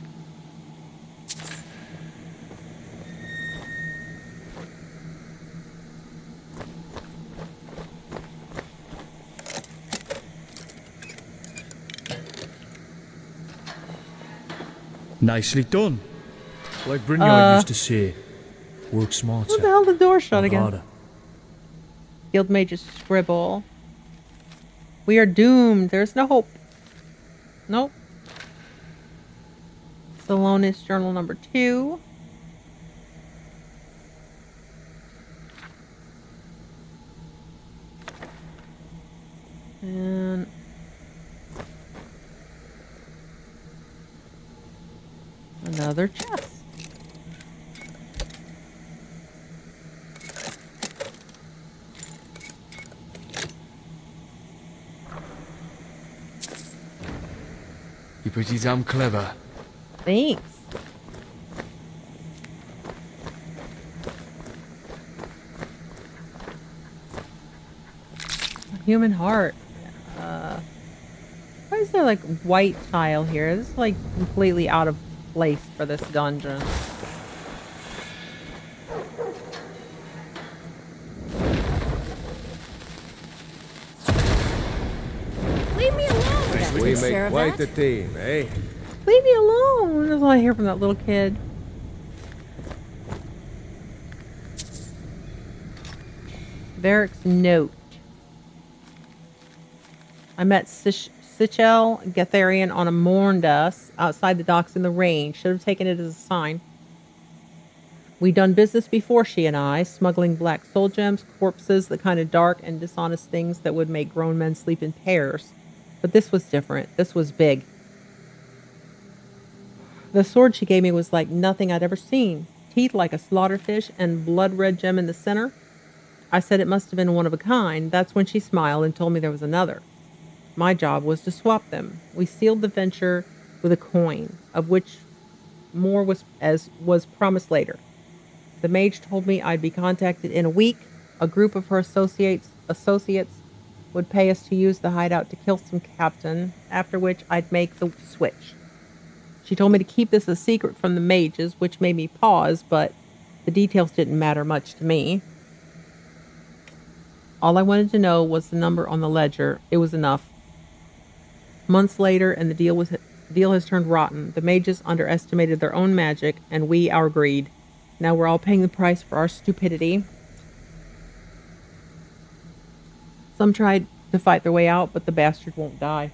Nicely done. Like Brynjar used to say, work smarter. What the hell? The door shut not again. harder. Guild Mage's scribble. We are doomed. There's no hope. Nope. Salonis journal number 2. And another chest. You're pretty damn clever. Thanks. A human heart. Why is there like white tile here? This is like completely out of place for this dungeon. Leave me alone! We make quite a team, eh? Leave me alone! That's all I hear from that little kid. Varric's note. I met Sichel Gatharian on a Morndas outside the docks in the rain. Should have taken it as a sign. We'd done business before, she and I, smuggling black soul gems, corpses, the kind of dark and dishonest things that would make grown men sleep in pairs. But this was different. This was big. The sword she gave me was like nothing I'd ever seen. Teeth like a slaughterfish and blood red gem in the center. I said it must have been one of a kind. That's when she smiled and told me there was another. My job was to swap them. We sealed the venture with a coin, of which more was promised later. The mage told me I'd be contacted in a week. A group of her associates would pay us to use the hideout to kill some captain, after which I'd make the switch. She told me to keep this a secret from the mages, which made me pause, but the details didn't matter much to me. All I wanted to know was the number on the ledger. It was enough. Months later, and the deal has turned rotten. The mages underestimated their own magic, and we our greed. Now we're all paying the price for our stupidity. Some tried to fight their way out, but the bastard won't die.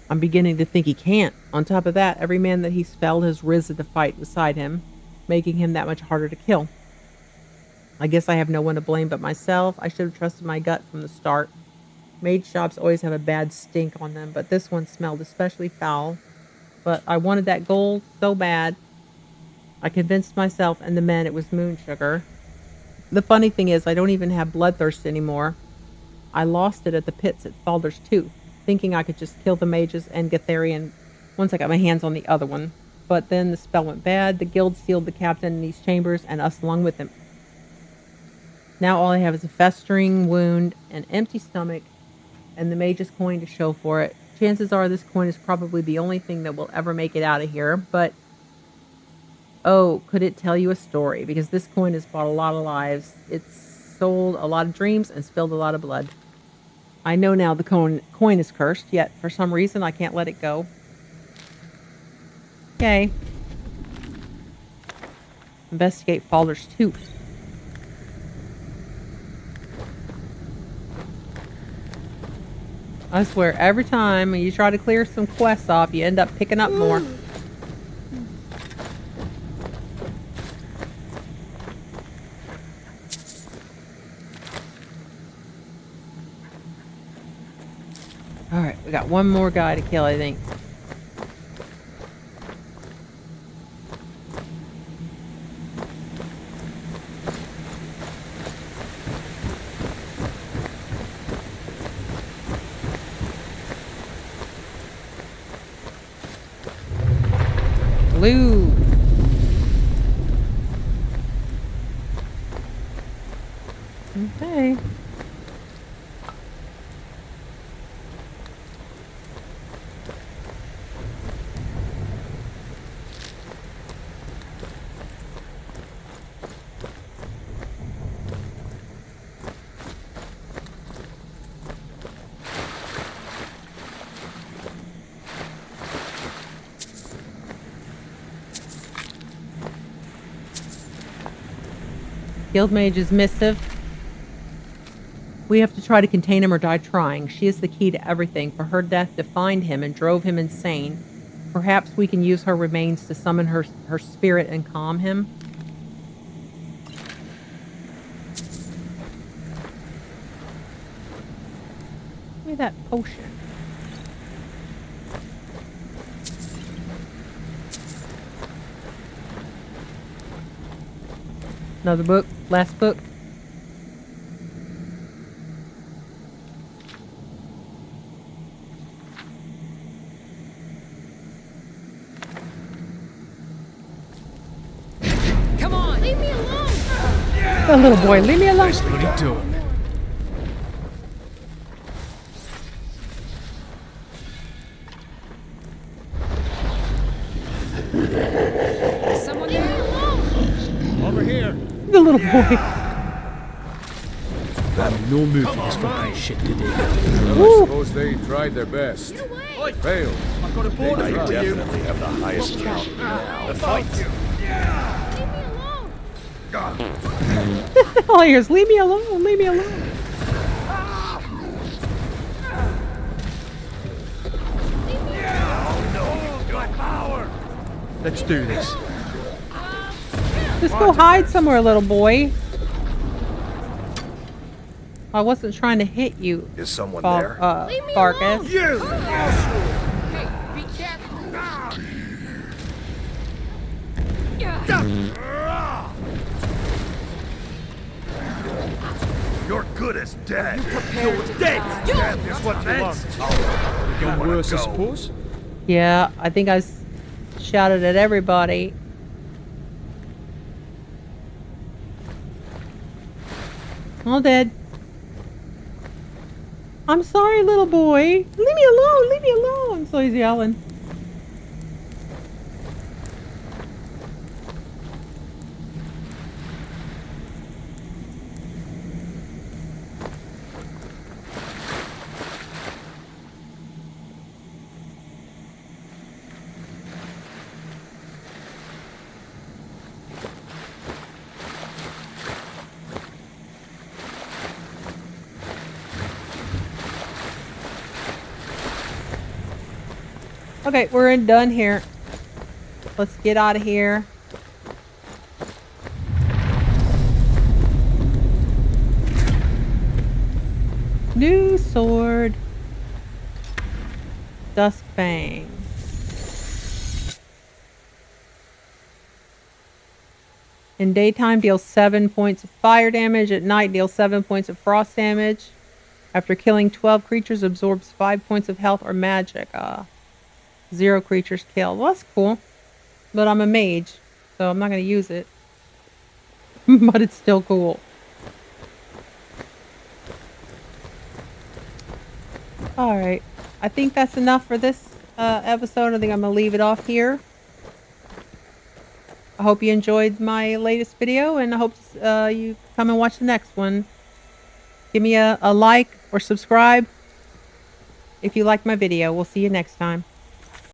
I'm beginning to think he can't. On top of that, every man that he's felled has risen to fight beside him, making him that much harder to kill. I guess I have no one to blame but myself. I should have trusted my gut from the start. Mage shops always have a bad stink on them, but this one smelled especially foul. But I wanted that gold so bad. I convinced myself and the men it was moon sugar. The funny thing is, I don't even have bloodthirst anymore. I lost it at the pits at Falder's Tooth, thinking I could just kill the mages and Gatharian once I got my hands on the other one. But then the spell went bad, the guild sealed the captain in these chambers, and us along with him. Now all I have is a festering wound, an empty stomach, and the mage's coin to show for it. Chances are this coin is probably the only thing that will ever make it out of here, but oh, could it tell you a story? Because this coin has bought a lot of lives. It's sold a lot of dreams and spilled a lot of blood. I know now the coin is cursed, yet for some reason I can't let it go. Okay. Investigate Falder's Tooth. I swear, every time you try to clear some quests off, you end up picking up more. Alright, we got one more guy to kill, I think. Blue. Okay. Guild Mage's missive. We have to try to contain him or die trying. She is the key to everything. For her death defined him and drove him insane. Perhaps we can use her remains to summon her spirit and calm him. me that potion. Another book. Last book. Come on! Leave me alone! Oh, little boy, leave me alone. Nice bloody done. Someone leave me alone! Over here. The little boy. No move for this fucking shit today. Well, I suppose they tried their best. Failed. I've got a board I for you. definitely have the highest count now. The fight. Leave me alone! All I hear is, leave me alone, leave me alone. Let's do this. Just go hide somewhere, little boy. I wasn't trying to hit you. Is someone there? Farkas. Hey, be careful! You're good as dead. You're dead! Death is what you want. Get worse, I suppose. Yeah, I think I shouted at everybody. All dead. I'm sorry, little boy. Leave me alone, leave me alone. So he's yelling. Okay, we're done here. Let's get out of here. New sword. Duskfang. In daytime, deals 7 points of fire damage. At night, deals 7 points of frost damage. After killing 12 creatures, absorbs 5 points of health or magic. 0 creatures killed. Well, that's cool. But I'm a mage, so I'm not going to use it. But it's still cool. Alright. I think that's enough for this episode. I think I'm going to leave it off here. I hope you enjoyed my latest video, and I hope you come and watch the next one. Give me a like or subscribe if you like my video. We'll see you next time.